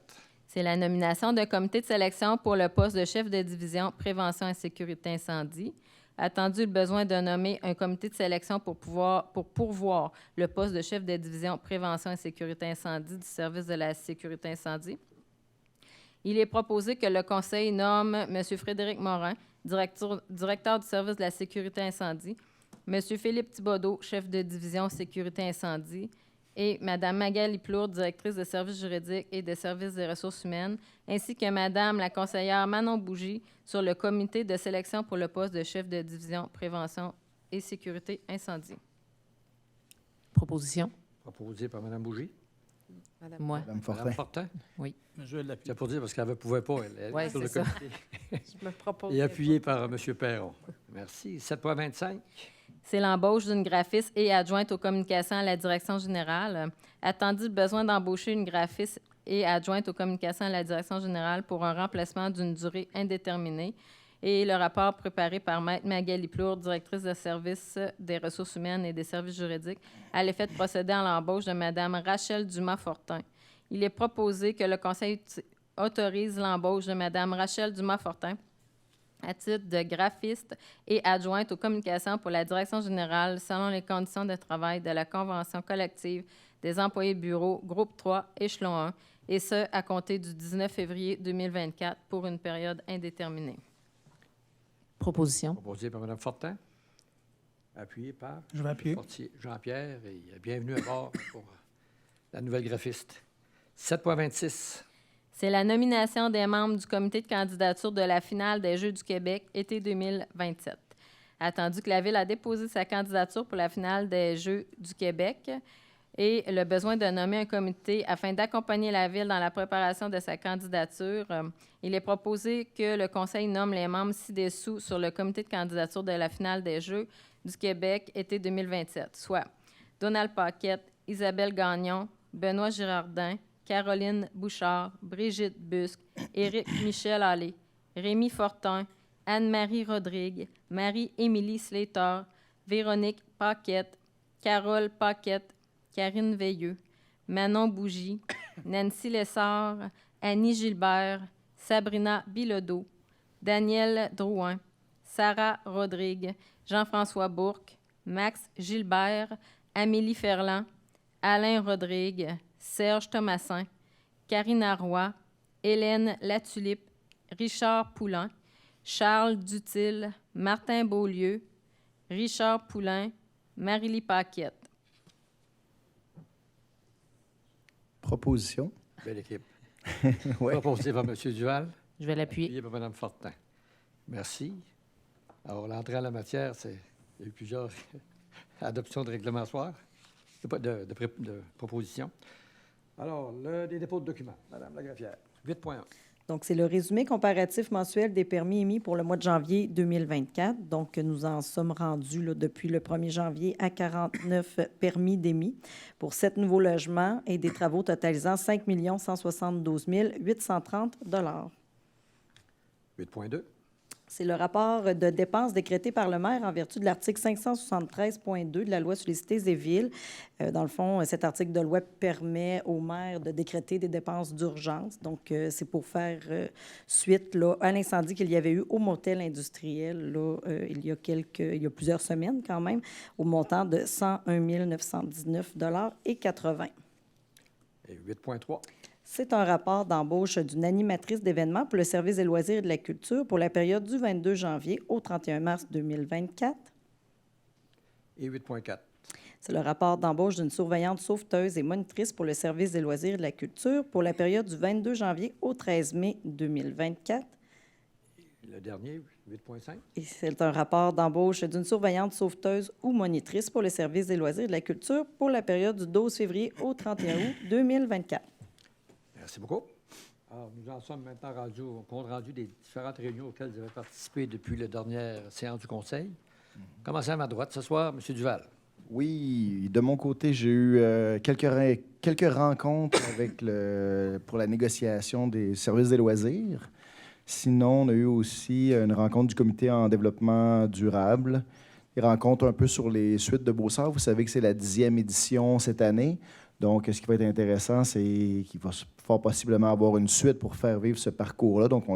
C'est la nomination d'un comité de sélection pour le poste de chef de division prévention et sécurité incendie. Attendu le besoin de nommer un comité de sélection pour pourvoir le poste de chef de division prévention et sécurité incendie du service de la sécurité incendie. Il est proposé que le Conseil nomme M. Frédéric Morin, directeur du service de la sécurité incendie, M. Philippe Thibodeau, chef de division sécurité incendie, et Mme Magali Plourde, directrice de services juridiques et de services des ressources humaines, ainsi que Mme la conseillère Manon Bougie sur le comité de sélection pour le poste de chef de division prévention et sécurité incendie. Proposition. Proposé par Mme Bougie. Moi. Mme Fortin. Mme Fortin. Je vais l'appuyer. C'est pour dire parce qu'elle ne pouvait pas, elle Ouais, sur le c'est ça. comité. Je me propose. Et appuyé par M. Perron. Merci. 7.25. C'est l'embauche d'une graphiste et adjointe aux communications à la direction générale. Attendu le besoin d'embaucher une graphiste et adjointe aux communications à la direction générale pour un remplacement d'une durée indéterminée. Et le rapport préparé par Maître Magali Plourde, directrice de service des ressources humaines et des services juridiques, à l'effet de procéder à l'embauche de Mme Rachel Dumas-Fortin. Il est proposé que le Conseil autorise l'embauche de Mme Rachel Dumas-Fortin à titre de graphiste et adjointe aux communications pour la direction générale selon les conditions de travail de la Convention collective des employés de bureau, groupe 3, échelon 1, et ce, à compter du 19 février 2024 pour une période indéterminée. Proposition. Proposé par Mme Fortin. Appuyé par Je vais appuyer. Fortier. Jean-Pierre. Et bienvenue à bord pour la nouvelle graphiste. 7.26. C'est la nomination des membres du comité de candidature de la finale des Jeux du Québec été 2027. Attendu que la Ville a déposé sa candidature pour la finale des Jeux du Québec et le besoin de nommer un comité afin d'accompagner la Ville dans la préparation de sa candidature, il est proposé que le Conseil nomme les membres ci-dessous sur le comité de candidature de la finale des Jeux du Québec été 2027, soit Donald Paquette, Isabelle Gagnon, Benoît Girardin, Caroline Bouchard, Brigitte Busque, Éric Michel Allé, Rémi Fortin, Anne-Marie Rodrigue, Marie-Émilie Slater, Véronique Paquette, Carole Paquette, Karine Veilleux, Manon Bougie, Nancy Lessard, Annie Gilbert, Sabrina Bilodeau, Daniel Drouin, Sarah Rodrigue, Jean-François Bourque, Max Gilbert, Amélie Ferland, Alain Rodrigue, Serge Thomasin, Karina Roy, Hélène Latulippe, Richard Poulain, Charles Dutil, Martin Beaulieu, Richard Poulain, Marie-Lie Paquette. Proposition. Belle équipe. Ouais. Proposé par M. Duval. Je vais l'appuyer. Appuyé par Mme Fortin. Merci. Alors, l'entrée en la matière, il y a eu plusieurs adoptions de règlements soirs, de propositions. Alors, les dépôts de documents, Mme la greffière. 8.1. Donc, c'est le résumé comparatif mensuel des permis émis pour le mois de janvier 2024. Donc, nous en sommes rendus là, depuis le 1er janvier à 49 permis d'émis pour 7 nouveaux logements et des travaux totalisant 5 172 830 $. 8.2. C'est le rapport de dépenses décrété par le maire en vertu de l'article 573.2 de la loi sur les cités et villes. Dans le fond, cet article de loi permet au maire de décréter des dépenses d'urgence. Donc, c'est pour faire suite là, à l'incendie qu'il y avait eu au motel industriel là, il y a plusieurs semaines quand même, au montant de 101 919 $80. Et 8.3. C'est un rapport d'embauche d'une animatrice d'événements pour le service des loisirs et de la culture pour la période du 22 janvier au 31 mars 2024. Et 8.4. C'est le rapport d'embauche d'une surveillante sauveteuse et monitrice pour le service des loisirs et de la culture pour la période du 22 janvier au 13 mai 2024. Le dernier, 8.5. Et c'est un rapport d'embauche d'une surveillante sauveteuse ou monitrice pour le service des loisirs et de la culture pour la période du 12 février au 31 août 2024. Merci beaucoup. Alors, nous en sommes maintenant rendus au compte rendu des différentes réunions auxquelles vous avez participé depuis la dernière séance du Conseil. Commencez à ma droite ce soir, M. Duval. Oui, de mon côté, j'ai eu quelques rencontres pour la négociation des services des loisirs. Sinon, on a eu aussi une rencontre du comité en développement durable. Des rencontres un peu sur les suites de Beausart. Vous savez que c'est la 10e édition cette année. Donc, ce qui va être intéressant, c'est qu'il va fort possiblement avoir une suite pour faire vivre ce parcours-là. Donc,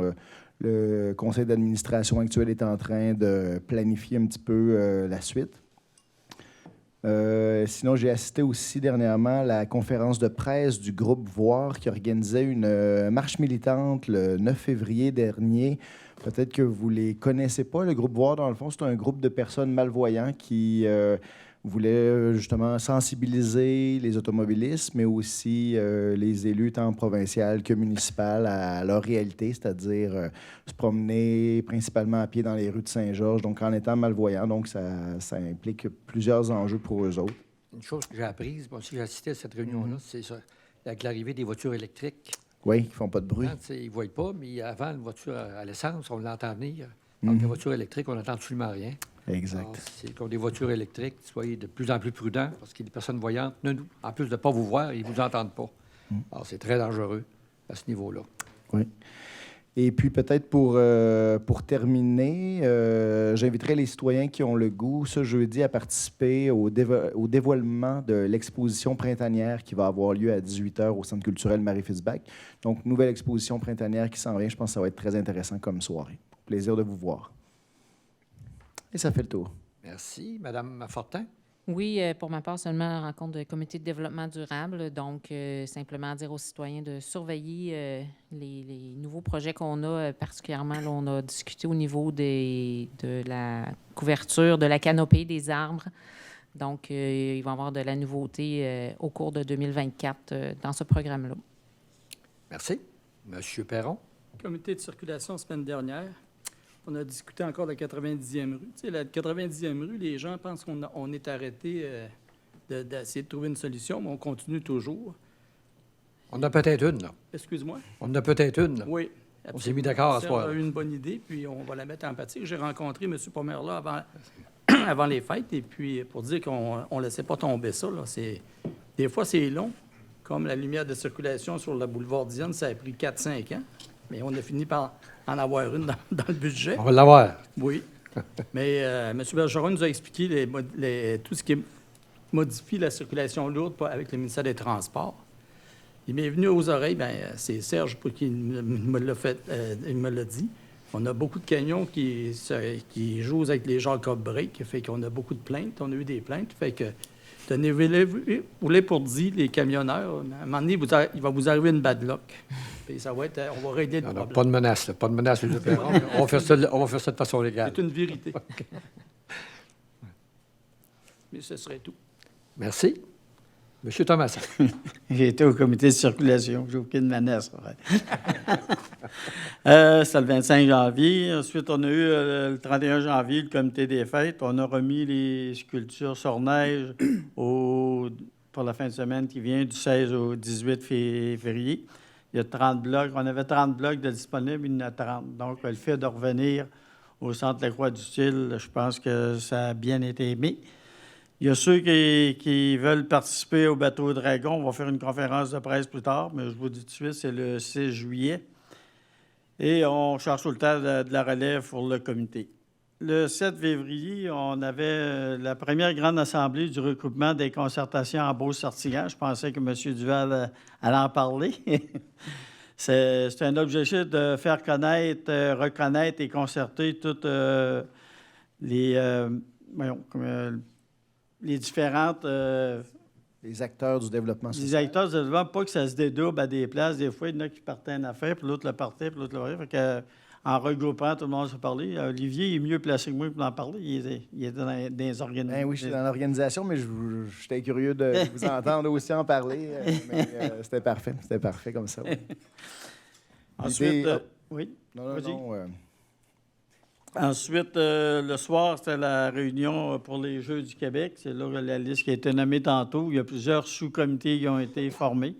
le conseil d'administration actuel est en train de planifier un petit peu la suite. Sinon, j'ai assisté aussi dernièrement à la conférence de presse du groupe Voir qui organisait une marche militante le 9 février dernier. Peut-être que vous ne les connaissez pas. Le groupe Voir, dans le fond, c'est un groupe de personnes malvoyantes qui voulaient justement sensibiliser les automobilistes, mais aussi les élus tant provinciaux que municipaux à leur réalité, c'est-à-dire se promener principalement à pied dans les rues de Saint-Georges, donc en étant malvoyants. Donc, ça implique plusieurs enjeux pour eux autres. Une chose que j'ai apprise, moi aussi j'ai assisté à cette réunion-là, c'est ça, avec l'arrivée des voitures électriques. Oui, qui ne font pas de bruit. Hein, ils ne voient pas, mais avant, une voiture à l'essence, on l'entend venir. Donc, les voitures électriques, on n'entend absolument rien. Exact. Alors, c'est comme des voitures électriques, soyez de plus en plus prudents, parce qu'il y a des personnes voyantes, en plus de ne pas vous voir, ils ne vous entendent pas. Alors, c'est très dangereux à ce niveau-là. Oui. Et puis, peut-être pour terminer, j'inviterai les citoyens qui ont le goût, ce jeudi, à participer au dévoilement de l'exposition printanière qui va avoir lieu à 18h au Centre culturel Marie-Fitzbach. Donc, nouvelle exposition printanière qui s'en vient. Je pense que ça va être très intéressant comme soirée. Plaisir de vous voir. Et ça fait le tour. Merci. Madame Fortin? Oui, pour ma part, seulement la rencontre de comité de développement durable. Donc, simplement dire aux citoyens de surveiller les nouveaux projets qu'on a. Particulièrement, là, on a discuté au niveau de la couverture, de la canopée des arbres. Donc, il va y avoir de la nouveauté au cours de 2024 dans ce programme-là. Merci. Monsieur Perron? Comité de circulation, semaine dernière, on a discuté encore de la 90e rue. Tu sais, la 90e rue, les gens pensent qu'on est arrêté d'essayer de trouver une solution, mais on continue toujours. On en a peut-être une, là. Excuse-moi? On en a peut-être une, là. Oui. On s'est mis d'accord à ce soir. On a eu une bonne idée, puis on va la mettre en pratique. J'ai rencontré M. Pomerla avant les fêtes, et puis pour dire qu'on ne laissait pas tomber ça. Là, des fois, c'est long. Comme la lumière de circulation sur le boulevard Dionne, ça a pris 4-5 ans. Mais on a fini par en avoir une dans le budget. On va l'avoir. Oui. Mais M. Bergeron nous a expliqué tout ce qui modifie la circulation lourde avec le ministère des Transports. Il m'est venu aux oreilles, bien, c'est Serge qui me l'a fait, il me l'a dit. On a beaucoup de camions qui jouent avec les Jacob Break, fait qu'on a beaucoup de plaintes. On a eu des plaintes, fait que tenez-vous pour dire, les camionneurs, à un moment donné, il va vous arriver une bad luck. Puis ça va être, on va régler le problème. Pas de menace, là. Pas de menace, M. Perron. On va faire ça de façon légale. C'est une vérité. Mais ce serait tout. Merci. M. Thomas. J'ai été au comité de circulation. J'ai aucune menace. C'est le 25 janvier. Ensuite, on a eu le 31 janvier le comité des fêtes. On a remis les sculptures sur neige pour la fin de semaine qui vient du 16 au 18 février. Il y a 30 blocs. On avait 30 blocs de disponibles, il y en a 30. Donc, le fait de revenir au Centre La Croix-du-Style, je pense que ça a bien été aimé. Il y a ceux qui veulent participer au bateau Dragon. On va faire une conférence de presse plus tard, mais je vous dis tout de suite, c'est le 6 juillet. Et on cherche tout le temps de la relève pour le comité. Le 7 février, on avait la première grande assemblée du regroupement des concertations en Beauce-Sortillant. Je pensais que M. Duval allait en parler. C'est un objectif de faire connaître, reconnaître et concerter toutes les différentes... Les acteurs du développement social. Les acteurs du développement, pas que ça se dédouble à des places. Des fois, il y en a qui partaient en affaire, puis l'autre le partait, puis l'autre le partait. Fait que, en regroupant, tout le monde se parlait. Olivier est mieux placé que moi pour en parler. Il était dans des organisations. Ben oui, je suis dans l'organisation, mais j'étais curieux de vous entendre aussi en parler. Mais c'était parfait. C'était parfait comme ça. Oui. Ensuite, oui. Non. Ensuite, le soir, c'était la réunion pour les Jeux du Québec. C'est là la liste qui a été nommée tantôt. Il y a plusieurs sous-comités qui ont été formés.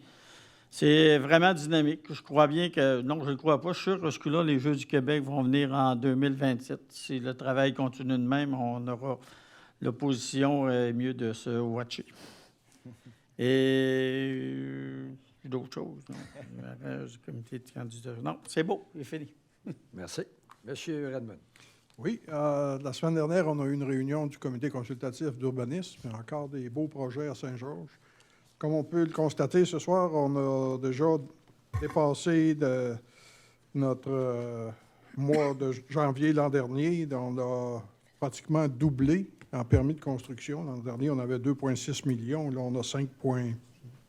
C'est vraiment dynamique. Je crois bien que... Non, je ne le crois pas. Je suis sûr que ce coup-là, les Jeux du Québec vont venir en 2027. Si le travail continue de même, on aura... L'opposition est mieux de se watcher. Et d'autres choses, non? Le comité de candidature. Non, c'est beau, c'est fini. Merci. Monsieur Redmond. Oui, la semaine dernière, on a eu une réunion du comité consultatif d'urbanisme. Il y a encore des beaux projets à Saint-Georges. Comme on peut le constater ce soir, on a déjà dépassé notre mois de janvier l'an dernier. On a pratiquement doublé en permis de construction. L'an dernier, on avait 2,6 millions. Là, on a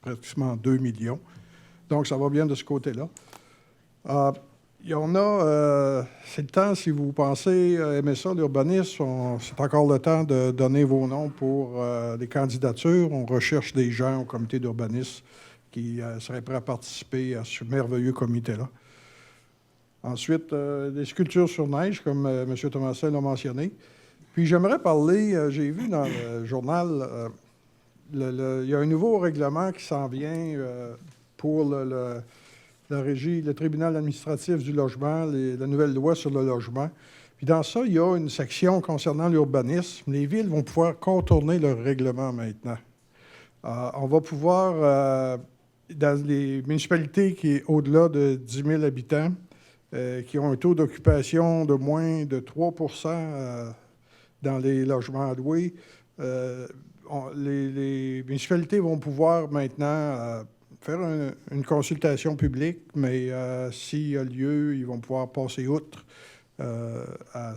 pratiquement 2 millions. Donc, ça va bien de ce côté-là. Il y en a, c'est le temps, si vous pensez aimer ça, l'urbanisme, c'est encore le temps de donner vos noms pour des candidatures. On recherche des gens au comité d'urbanisme qui seraient prêts à participer à ce merveilleux comité-là. Ensuite, des sculptures sur neige, comme M. Thomasin l'a mentionné. Puis j'aimerais parler, j'ai vu dans le journal, il y a un nouveau règlement qui s'en vient pour la régie, le tribunal administratif du logement, la nouvelle loi sur le logement. Puis dans ça, il y a une section concernant l'urbanisme. Les villes vont pouvoir contourner leur règlement maintenant. On va pouvoir, dans les municipalités qui est au-delà de 10 000 habitants, qui ont un taux d'occupation de moins de 3 dans les logements loués, les municipalités vont pouvoir maintenant faire une consultation publique, mais s'il y a lieu, ils vont pouvoir passer outre à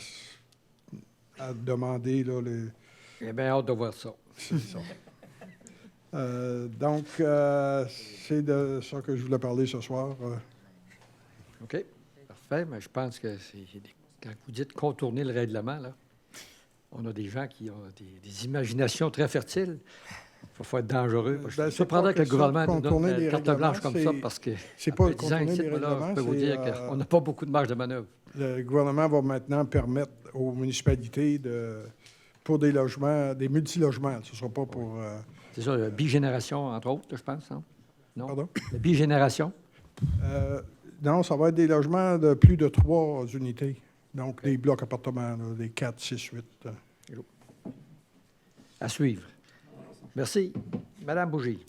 demander là, les... J'ai bien hâte de voir ça. C'est ça. Donc, c'est de ça que je voulais parler ce soir. OK. Parfait. Mais je pense que quand vous dites contourner le règlement, là, on a des gens qui ont des imaginations très fertiles. Il faut être dangereux. Je suis prendrais que le gouvernement nous donne une carte blanche comme ça, parce que c'est pas après 10 ans ici, là, je peux vous dire qu'on n'a pas beaucoup de marge de manœuvre. Le gouvernement va maintenant permettre aux municipalités pour des logements, des multilogements. Ce ne sera pas pour... C'est ça, la bigénération, entre autres, je pense. Hein? Non? Pardon? La bigénération? Non, ça va être des logements de plus de 3 unités. Donc, des blocs appartements, là, des 4, 6, 8. À suivre. Merci. Madame Bougie.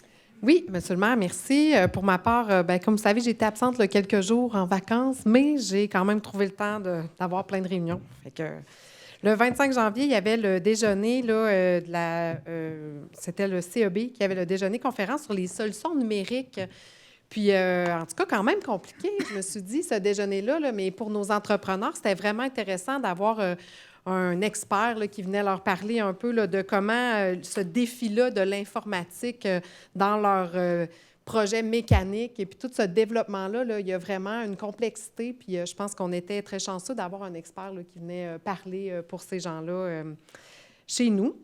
Oui, Monsieur le maire, merci. Pour ma part, comme vous savez, j'ai été absente là, quelques jours en vacances, mais j'ai quand même trouvé le temps d'avoir plein de réunions. Fait que, le 25 janvier, il y avait le déjeuner, là, c'était le CEB qui avait le déjeuner conférence sur les solutions numériques. Puis, en tout cas, quand même compliqué, je me suis dit, ce déjeuner-là, là, mais pour nos entrepreneurs, c'était vraiment intéressant d'avoir un expert là, qui venait leur parler un peu là, de comment ce défi-là de l'informatique dans leur projet mécanique et puis tout ce développement-là, là, il y a vraiment une complexité. Puis je pense qu'on était très chanceux d'avoir un expert là, qui venait parler pour ces gens-là chez nous.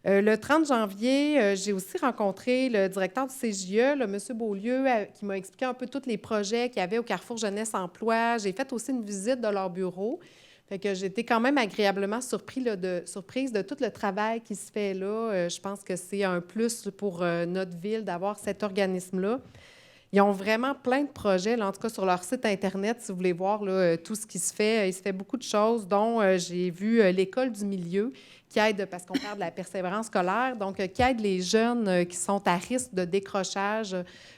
Le 30 janvier, j'ai aussi rencontré le directeur du CJE, M. Beaulieu, qui m'a expliqué un peu tous les projets qu'il y avait au Carrefour Jeunesse Emploi. J'ai fait aussi une visite de leur bureau. Fait que j'ai été quand même agréablement surprise de tout le travail qui se fait là. Je pense que c'est un plus pour notre ville d'avoir cet organisme-là. Ils ont vraiment plein de projets, là, en tout cas sur leur site Internet, si vous voulez voir là, tout ce qui se fait. Il se fait beaucoup de choses, dont j'ai vu l'École du milieu qui aide, parce qu'on parle de la persévérance scolaire, donc qui aide les jeunes qui sont à risque de décrochage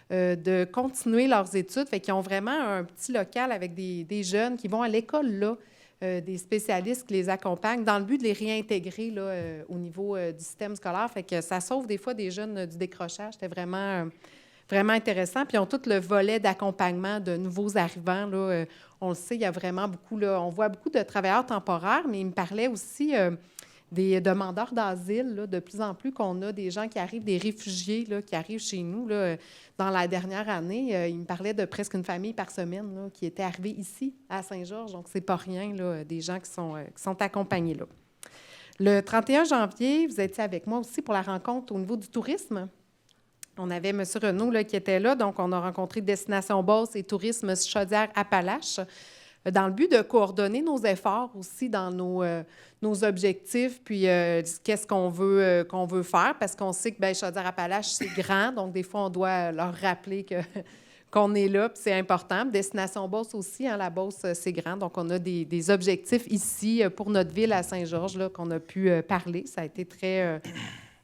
de continuer leurs études. Fait qu'ils ont vraiment un petit local avec des jeunes qui vont à l'école là, des spécialistes qui les accompagnent dans le but de les réintégrer là, au niveau du système scolaire. Fait que ça sauve des fois des jeunes du décrochage. C'était vraiment intéressant. Puis ils ont tout le volet d'accompagnement de nouveaux arrivants. Là, on le sait, il y a vraiment beaucoup, là, on voit beaucoup de travailleurs temporaires, mais il me parlait aussi des demandeurs d'asile. Là, de plus en plus qu'on a des gens qui arrivent, des réfugiés là, qui arrivent chez nous. Là, dans la dernière année, il me parlait de presque une famille par semaine là, qui était arrivée ici, à Saint-Georges. Donc, c'est pas rien, là, des gens qui sont accompagnés là. Le 31 janvier, vous étiez avec moi aussi pour la rencontre au niveau du tourisme. On avait M. Renaud là, qui était là. Donc, on a rencontré Destination Beauce et Tourisme Chaudière-Appalaches dans le but de coordonner nos efforts aussi dans nos objectifs, puis qu'est-ce qu'on veut faire, parce qu'on sait que Chaudière-Appalaches, c'est grand. Donc, des fois, on doit leur rappeler qu'on est là, puis c'est important. Destination Beauce aussi, hein, la Beauce, c'est grand. Donc, on a des objectifs ici pour notre ville à Saint-Georges là, qu'on a pu parler. Ça a été très,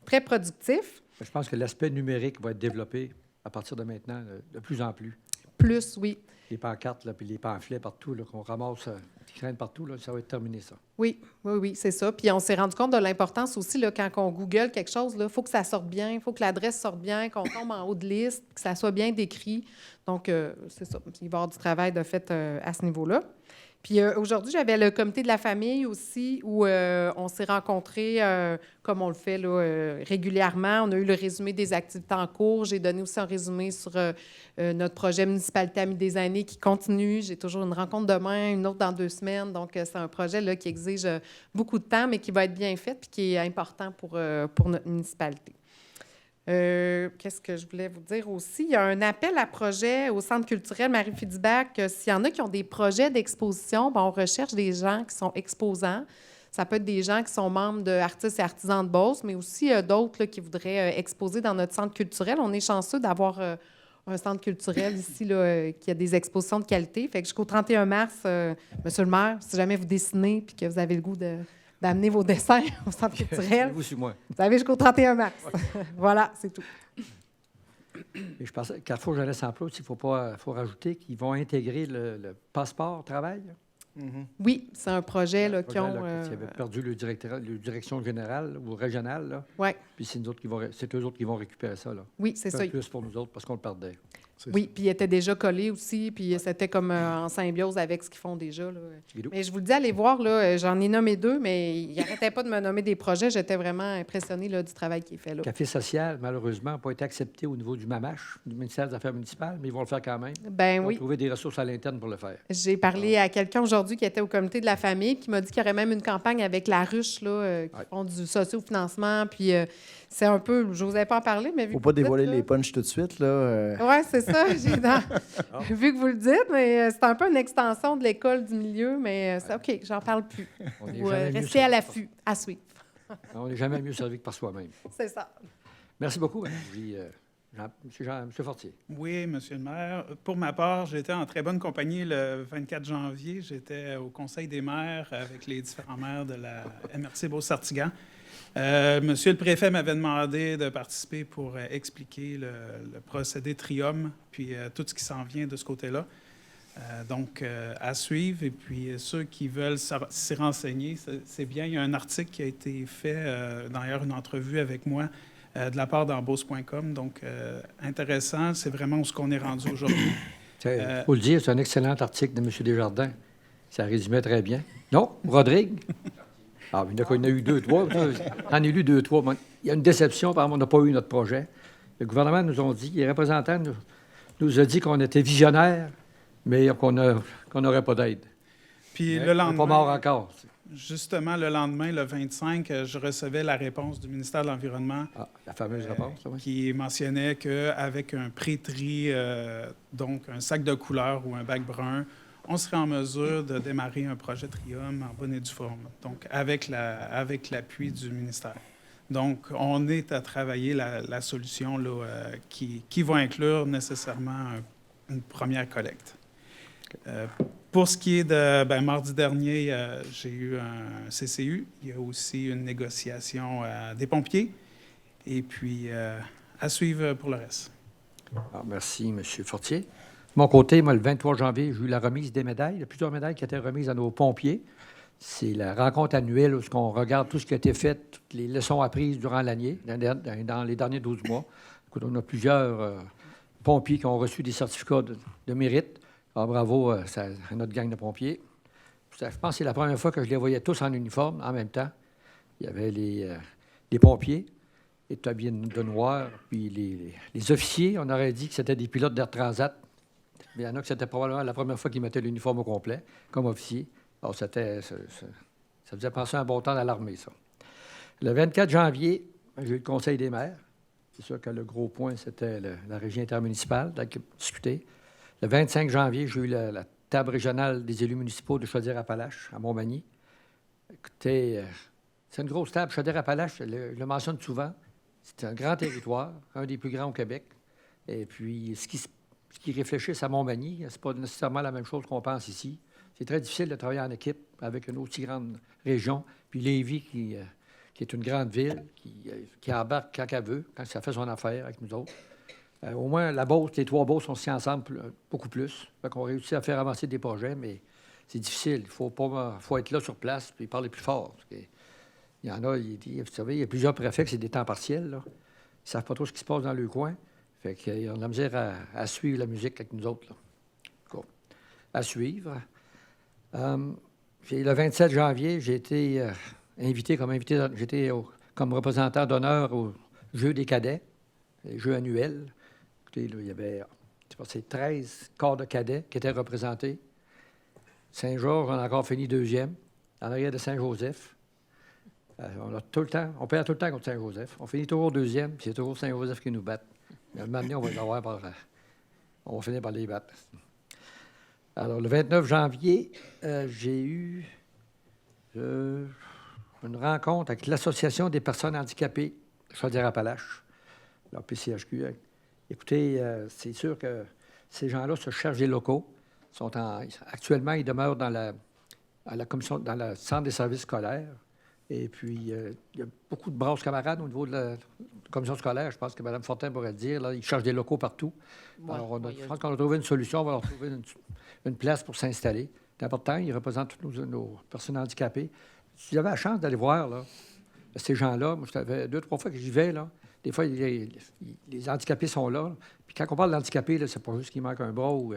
très productif. Je pense que l'aspect numérique va être développé à partir de maintenant de plus en plus. Plus, oui. Les pancartes, là, puis les pamphlets partout, là, qu'on ramasse, qui traînent partout, là, ça va être terminé, ça. Oui, oui, oui, c'est ça. Puis on s'est rendu compte de l'importance aussi, là, quand on Google quelque chose, il faut que ça sorte bien, il faut que l'adresse sorte bien, qu'on tombe en haut de liste, que ça soit bien décrit. Donc, c'est ça. Il va y avoir du travail de fait à ce niveau-là. Puis aujourd'hui, j'avais le comité de la famille aussi où on s'est rencontrés comme on le fait là, régulièrement. On a eu le résumé des activités en cours. J'ai donné aussi un résumé sur notre projet Municipalité Amis des années qui continue. J'ai toujours une rencontre demain, une autre dans 2 semaines. Donc, c'est un projet là, qui exige beaucoup de temps, mais qui va être bien fait puis qui est important pour notre municipalité. Qu'est-ce que je voulais vous dire aussi? Il y a un appel à projet au Centre culturel Marie-Fitzbach. S'il y en a qui ont des projets d'exposition, bien, on recherche des gens qui sont exposants. Ça peut être des gens qui sont membres de Artistes et artisans de Beauce, mais aussi d'autres là, qui voudraient exposer dans notre centre culturel. On est chanceux d'avoir un centre culturel ici là, qui a des expositions de qualité. Fait que jusqu'au 31 mars, Monsieur le maire, si jamais vous dessinez et que vous avez le goût d'amener vos dessins au centre culturel. Vous sur moi. Vous avez jusqu'au 31 mars. Voilà, c'est tout. Et je pense que Carrefour Jeunesse Emploi, il faut rajouter qu'ils vont intégrer le passeport travail. Oui, c'est un projet là, Projet, qui ont... là, qui avait perdu le direction générale ou régionale. Là. Oui, Puis c'est eux autres qui vont récupérer ça. Là. oui, c'est ça. Un plus pour nous autres parce qu'on le perdait. Oui, puis il était déjà collé aussi, puis c'était comme en symbiose avec ce qu'ils font déjà. Là. Mais je vous le dis, allez voir, là, j'en ai nommé 2, mais ils n'arrêtaient pas de me nommer des projets. J'étais vraiment impressionnée là, du travail qui est fait là. Le café social, malheureusement, n'a pas été accepté au niveau du MAMACH, du ministère des Affaires municipales, mais ils vont le faire quand même. Ben Ils vont oui. trouver des ressources à l'interne pour le faire. J'ai parlé à quelqu'un aujourd'hui qui était au comité de la famille, qui m'a dit qu'il y aurait même une campagne avec la ruche, là, qui font du socio-financement, puis c'est un peu... Je n'osais pas en parler, mais... Faut pas dévoiler les punchs tout de suite, là. Oui, c'est ça. Vu que vous le dites, mais c'est un peu une extension de l'école du milieu, mais c'est OK, j'en parle plus. Vous restez à l'affût, à suivre. On n'est jamais mieux servi que par soi-même. C'est ça. Merci beaucoup, M. Fortier. Oui, Monsieur le maire. Pour ma part, j'étais en très bonne compagnie le 24 janvier. J'étais au Conseil des maires avec les différents maires de la MRC Beauce-Sartigan. Monsieur le préfet m'avait demandé de participer pour expliquer le procédé Trium, puis tout ce qui s'en vient de ce côté-là. Donc, à suivre. Et puis, ceux qui veulent s'y renseigner, c'est bien. Il y a un article qui a été fait, d'ailleurs, une entrevue avec moi, de la part d'Embauce.com. Donc, intéressant. C'est vraiment où ce qu'on est rendu aujourd'hui. Il faut le dire, c'est un excellent article de M. Desjardins. Ça résumait très bien. Non? Rodrigue? Ah, il y en a eu 2, 3. J'en ai lu 2, 3. Il y a une déception, par exemple, on n'a pas eu notre projet. Le gouvernement nous a dit, les représentants nous ont dit qu'on était visionnaires, mais qu'on n'aurait pas d'aide. Puis Mais le lendemain, on n'est pas mort encore. justement, le lendemain, le 25, je recevais la réponse du ministère de l'Environnement. Ah, la fameuse réponse, oui. Qui mentionnait qu'avec un pré-tri, donc un sac de couleur ou un bac brun, on serait en mesure de démarrer un projet Trium en bonne et due forme, donc avec l'appui du ministère. Donc, on est à travailler la solution là, qui va inclure nécessairement une première collecte. Pour ce qui est de mardi dernier, j'ai eu un CCU. Il y a aussi une négociation des pompiers. Et puis, à suivre pour le reste. Alors, merci, M. Fortier. De mon côté, moi, le 23 janvier, j'ai eu la remise des médailles. Il y a plusieurs médailles qui étaient remises à nos pompiers. C'est la rencontre annuelle où on regarde tout ce qui a été fait, toutes les leçons apprises durant l'année, dans les derniers 12 mois. Écoute, on a plusieurs pompiers qui ont reçu des certificats de mérite. Alors, bravo à notre gang de pompiers. Je pense que c'est la première fois que je les voyais tous en uniforme en même temps. Il y avait les pompiers, étaient habillés de noir, puis les officiers, on aurait dit que c'était des pilotes d'Air Transat. Mais il y en a que c'était probablement la première fois qu'ils mettaient l'uniforme au complet, comme officier. Alors, ça faisait penser à un bon temps dans l'armée, ça. Le 24 janvier, j'ai eu le Conseil des maires. C'est sûr que le gros point, c'était la régie intermunicipale, discuter. Le 25 janvier, j'ai eu la table régionale des élus municipaux de Chaudière-Appalaches, à Montmagny. Écoutez, c'est une grosse table. Chaudière-Appalaches, je le mentionne souvent, c'est un grand territoire, un des plus grands au Québec. Et puis, ce qui réfléchissent à Montmagny. Ce n'est pas nécessairement la même chose qu'on pense ici. C'est très difficile de travailler en équipe avec une aussi grande région. Puis Lévis, qui est une grande ville, qui embarque quand elle veut, quand ça fait son affaire avec nous autres. Au moins, la Beauce, les 3 Beauces sont aussi ensemble beaucoup plus. Fait qu'on réussit à faire avancer des projets, mais c'est difficile. Il faut être là sur place puis parler plus fort. Parce que il y en a, vous savez, il y a plusieurs préfets, c'est des temps partiels, là. Ils ne savent pas trop ce qui se passe dans le coin. Fait qu'ils ont de la misère à suivre la musique avec nous autres, là. Cool. À suivre. Le 27 janvier, j'ai été invité, j'étais comme représentant d'honneur au Jeux des cadets, les Jeux annuels. Écoutez, là, il y avait 13 corps de cadets qui étaient représentés. Saint-Georges, on a encore fini 2e, en arrière de Saint-Joseph. On perd tout le temps contre Saint-Joseph. On finit toujours 2e, puis c'est toujours Saint-Joseph qui nous bat. Mais à un moment donné, on va les avoir on va finir par les battre. Alors, le 29 janvier, j'ai eu une rencontre avec l'Association des personnes handicapées de Chaudière-Appalaches, la PCHQ. Écoutez, c'est sûr que ces gens-là se cherchent des locaux. Actuellement, ils demeurent dans la commission, dans le centre des services scolaires. Et puis, il y a beaucoup de brasses camarades au niveau de la commission scolaire. Je pense que Mme Fortin pourrait le dire. Là, ils cherchent des locaux partout. Ouais, alors, je pense qu'on a trouvé une solution. On va leur trouver une place pour s'installer. C'est important. Ils représentent toutes nos personnes handicapées. Si j'avais la chance d'aller voir là, ces gens-là, moi, ça fait 2-3 fois que j'y vais, là. Des fois, les handicapés sont là. Puis quand on parle d'handicapés, là, c'est pas juste qu'il manque un bras ou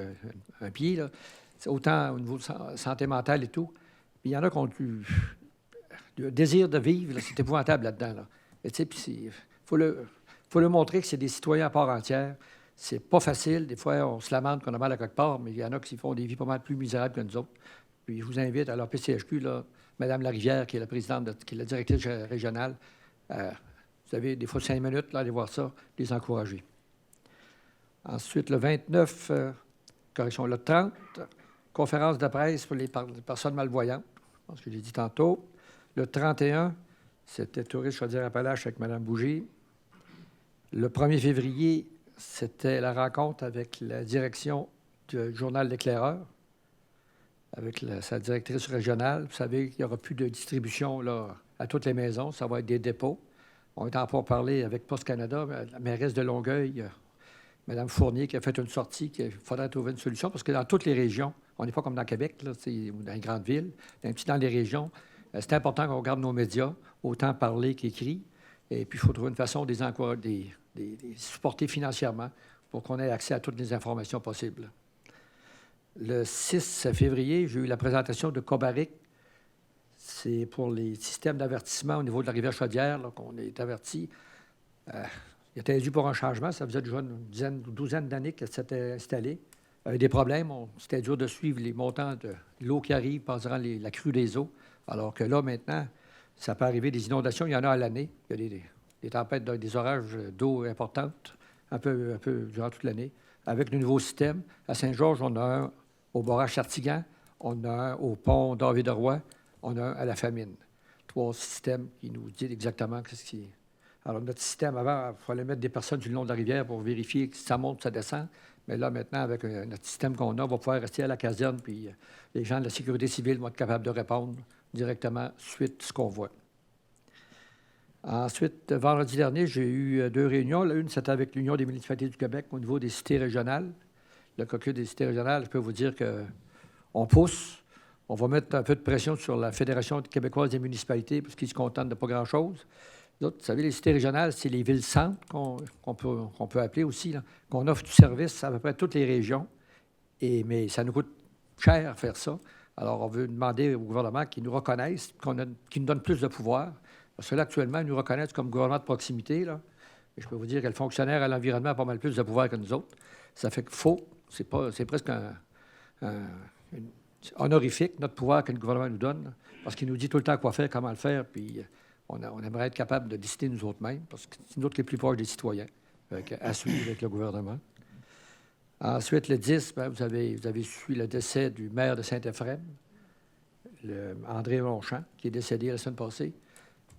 un pied, là. C'est autant au niveau de santé mentale et tout. Puis il y en a qui ont le désir de vivre, là, c'est épouvantable là-dedans. Là. Tu sais, puis faut le montrer que c'est des citoyens à part entière. C'est pas facile. Des fois, on se lamente qu'on a mal à quelque part, mais il y en a qui font des vies pas mal plus misérables que nous autres. Puis je vous invite à leur PCHQ, là, Mme Larivière, qui est la présidente, qui est la directrice régionale. Vous avez des fois 5 minutes, là, aller voir ça, les encourager. Ensuite, le 29, le 30, conférence de presse pour les personnes malvoyantes. Je pense que j'ai dit tantôt. Le 31, c'était Tourisme Chaudière-Appalaches avec Mme Bougie. Le 1er février, c'était la rencontre avec la direction du Journal L'Éclaireur, avec sa directrice régionale. Vous savez qu'il n'y aura plus de distribution là, à toutes les maisons. Ça va être des dépôts. On est en train de parler avec Post Canada, la mairesse de Longueuil, Mme Fournier, qui a fait une sortie qu'il faudrait trouver une solution, parce que dans toutes les régions, on n'est pas comme dans Québec, là, ou dans les grandes villes, dans les régions, c'est important qu'on regarde nos médias, autant parler qu'écrit. Et puis, il faut trouver une façon de les supporter financièrement pour qu'on ait accès à toutes les informations possibles. Le 6 février, j'ai eu la présentation de Cobaric. C'est pour les systèmes d'avertissement au niveau de la rivière Chaudière qu'on est averti. Il était dû pour un changement. Ça faisait déjà une douzaine d'années que c'était installé. Il y avait des problèmes. C'était dur de suivre les montants de l'eau qui arrive pendant la crue des eaux. Alors que là, maintenant, ça peut arriver des inondations. Il y en a à l'année. Il y a des tempêtes, des orages d'eau importantes, un peu durant toute l'année. Avec le nouveau système, à Saint-Georges, on a un au barrage Chartigan, on a un au pont David-Roy, on a un à la Famine. 3 systèmes qui nous disent exactement ce qui est. Alors, notre système, avant, il fallait mettre des personnes sur le long de la rivière pour vérifier que ça monte, ça descend. Mais là, maintenant, avec notre système qu'on a, on va pouvoir rester à la caserne, puis les gens de la sécurité civile vont être capables de répondre directement suite à ce qu'on voit. Ensuite, vendredi dernier, j'ai eu 2 réunions. L'une, c'était avec l'Union des municipalités du Québec au niveau des cités régionales. Le caucus des cités régionales, je peux vous dire qu'on pousse. On va mettre un peu de pression sur la Fédération québécoise des municipalités parce qu'ils se contentent de pas grand-chose. D'autres, vous savez, les cités régionales, c'est les villes-centres qu'on peut appeler aussi, là, qu'on offre du service à peu près toutes les régions. Mais ça nous coûte cher à faire ça. Alors, on veut demander au gouvernement qu'il nous reconnaisse, qu'il nous donne plus de pouvoir. Parce que là, actuellement, ils nous reconnaissent comme gouvernement de proximité. Là. Et je peux vous dire que le fonctionnaire à l'environnement a pas mal plus de pouvoir que nous autres. Ça fait qu'il faut, c'est presque une honorifique, notre pouvoir que le gouvernement nous donne, parce qu'il nous dit tout le temps quoi faire, comment le faire, puis on aimerait être capable de décider nous autres mêmes, parce que c'est nous autres qui sommes les plus proches des citoyens, à suivre avec le gouvernement. Ensuite, le 10, vous avez suivi le décès du maire de Saint-Éphrem, André Longchamp, qui est décédé la semaine passée.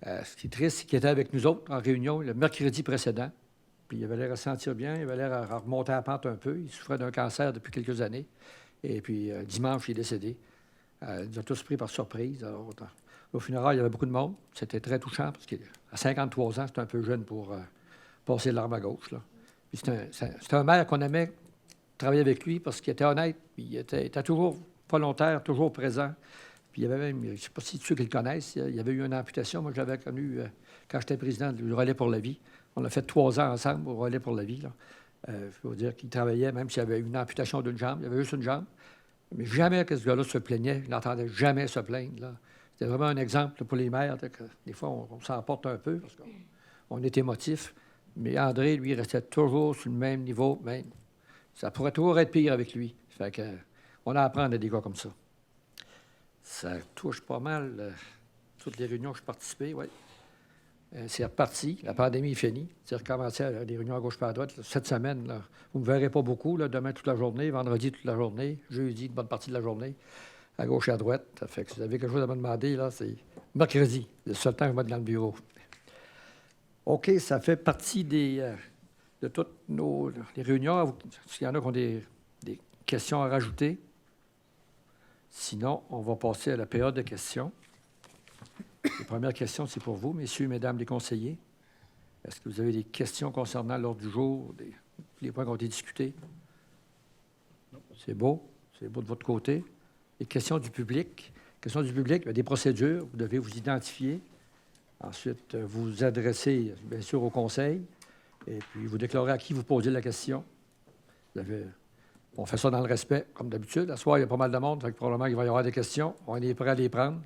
Ce qui est triste, c'est qu'il était avec nous autres en réunion le mercredi précédent. Puis il avait l'air à se sentir bien, il avait l'air à remonter à la pente un peu. Il souffrait d'un cancer depuis quelques années. Et puis, dimanche, il est décédé. Il nous a tous pris par surprise. Alors, au funérail, il y avait beaucoup de monde. C'était très touchant parce qu'à 53 ans, c'était un peu jeune pour passer l'arme à gauche. Là. Puis c'était un maire qu'on aimait travailler avec lui parce qu'il était honnête. Puis il était toujours volontaire, toujours présent. Puis il y avait même, je ne sais pas si ceux qui le connaissent, il y avait eu une amputation. Moi, je l'avais connu quand j'étais président du Relais pour la vie. On a fait 3 ans ensemble au Relais pour la vie. Il faut dire qu'il travaillait, même s'il y avait une amputation d'une jambe. Il y avait juste une jambe. Mais jamais que ce gars-là se plaignait. Il n'entendait jamais se plaindre. Là. C'était vraiment un exemple pour les maires. Que des fois, on s'emporte un peu parce qu'on est émotif. Mais André, lui, restait toujours sur le même niveau. Même. Ça pourrait toujours être pire avec lui. Fait que, on a à apprendre à des gars comme ça. Ça touche pas mal toutes les réunions que je participais, oui. C'est reparti. La pandémie est finie. C'est recommencé à des réunions à gauche et à droite. Là, cette semaine, là, vous ne me verrez pas beaucoup. Là, demain, toute la journée. Vendredi, toute la journée. Jeudi, une bonne partie de la journée. À gauche et à droite. Ça fait que si vous avez quelque chose à me demander, là, c'est mercredi. Le seul temps que je vais être dans le bureau. OK, ça fait partie de toutes les réunions. S'il y en a qui ont des questions à rajouter. Sinon, on va passer à la période de questions. La première question, c'est pour vous, messieurs, mesdames les conseillers. Est-ce que vous avez des questions concernant l'ordre du jour, les points qui ont été discutés? C'est beau de votre côté. Les questions du public. Questions du public, il y a des procédures. Vous devez vous identifier. Ensuite, vous adressez, bien sûr, au conseil. Et puis, vous déclarez à qui vous posez la question. On fait ça dans le respect, comme d'habitude. À soir, il y a pas mal de monde, donc probablement qu'il va y avoir des questions. On est prêt à les prendre.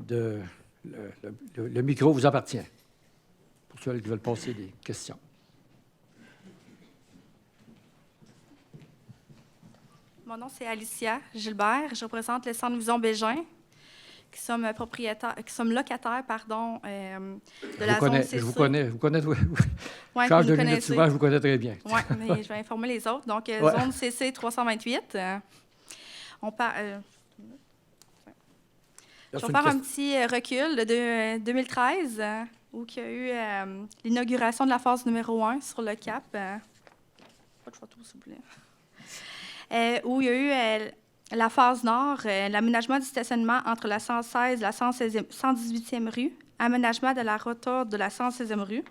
Le micro vous appartient, pour ceux qui veulent poser des questions. Mon nom, c'est Alicia Gilbert. Je représente le Centre Vision Bégin, qui sommes locataires, de la zone CC. Je vous connais. Ouais, change de minute souvent, je vous connais très bien. Oui, mais je vais informer les autres. Donc, zone CC 328. On parle... Je vais faire un petit recul de 2013, où il y a eu l'inauguration de la phase numéro 1 sur le Cap. Pas de photo, s'il vous plaît. Où il y a eu la phase nord, l'aménagement du stationnement entre la 116 et la 118e rue, aménagement de la rota de la 116e rue,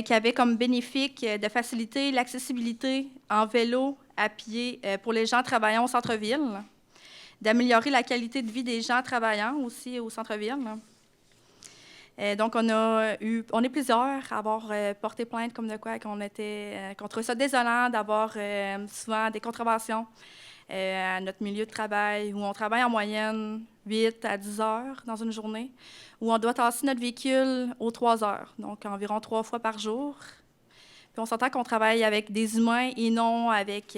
qui avait comme bénéfique de faciliter l'accessibilité en vélo, à pied, pour les gens travaillant au centre-ville, d'améliorer la qualité de vie des gens travaillant aussi au centre-ville. Donc, on est plusieurs à avoir porté plainte comme de quoi qu'on trouvait ça désolant d'avoir souvent des contraventions à notre milieu de travail, où on travaille en moyenne 8 à 10 heures dans une journée, où on doit tasser notre véhicule aux 3 heures, donc environ 3 fois par jour. Puis on s'entend qu'on travaille avec des humains et non avec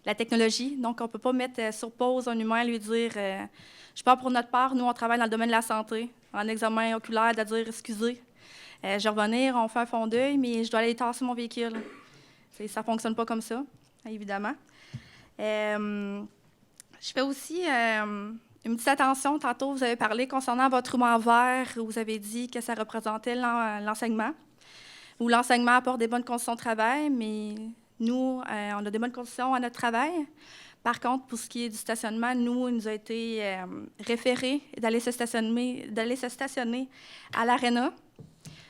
la technologie. Donc, on ne peut pas mettre sur pause un humain et lui dire je parle pour notre part, nous, on travaille dans le domaine de la santé, en examen oculaire, de dire excusez, je vais revenir, on fait un fond d'œil, mais je dois aller tasser mon véhicule. Ça ne fonctionne pas comme ça, évidemment. Je fais aussi une petite attention. Tantôt, vous avez parlé concernant votre ruban vert, où vous avez dit que ça représentait l'enseignement, où l'enseignement apporte des bonnes conditions de travail, mais nous, on a des bonnes conditions à notre travail. Par contre, pour ce qui est du stationnement, nous, il nous a été référé d'aller se stationner à l'Aréna.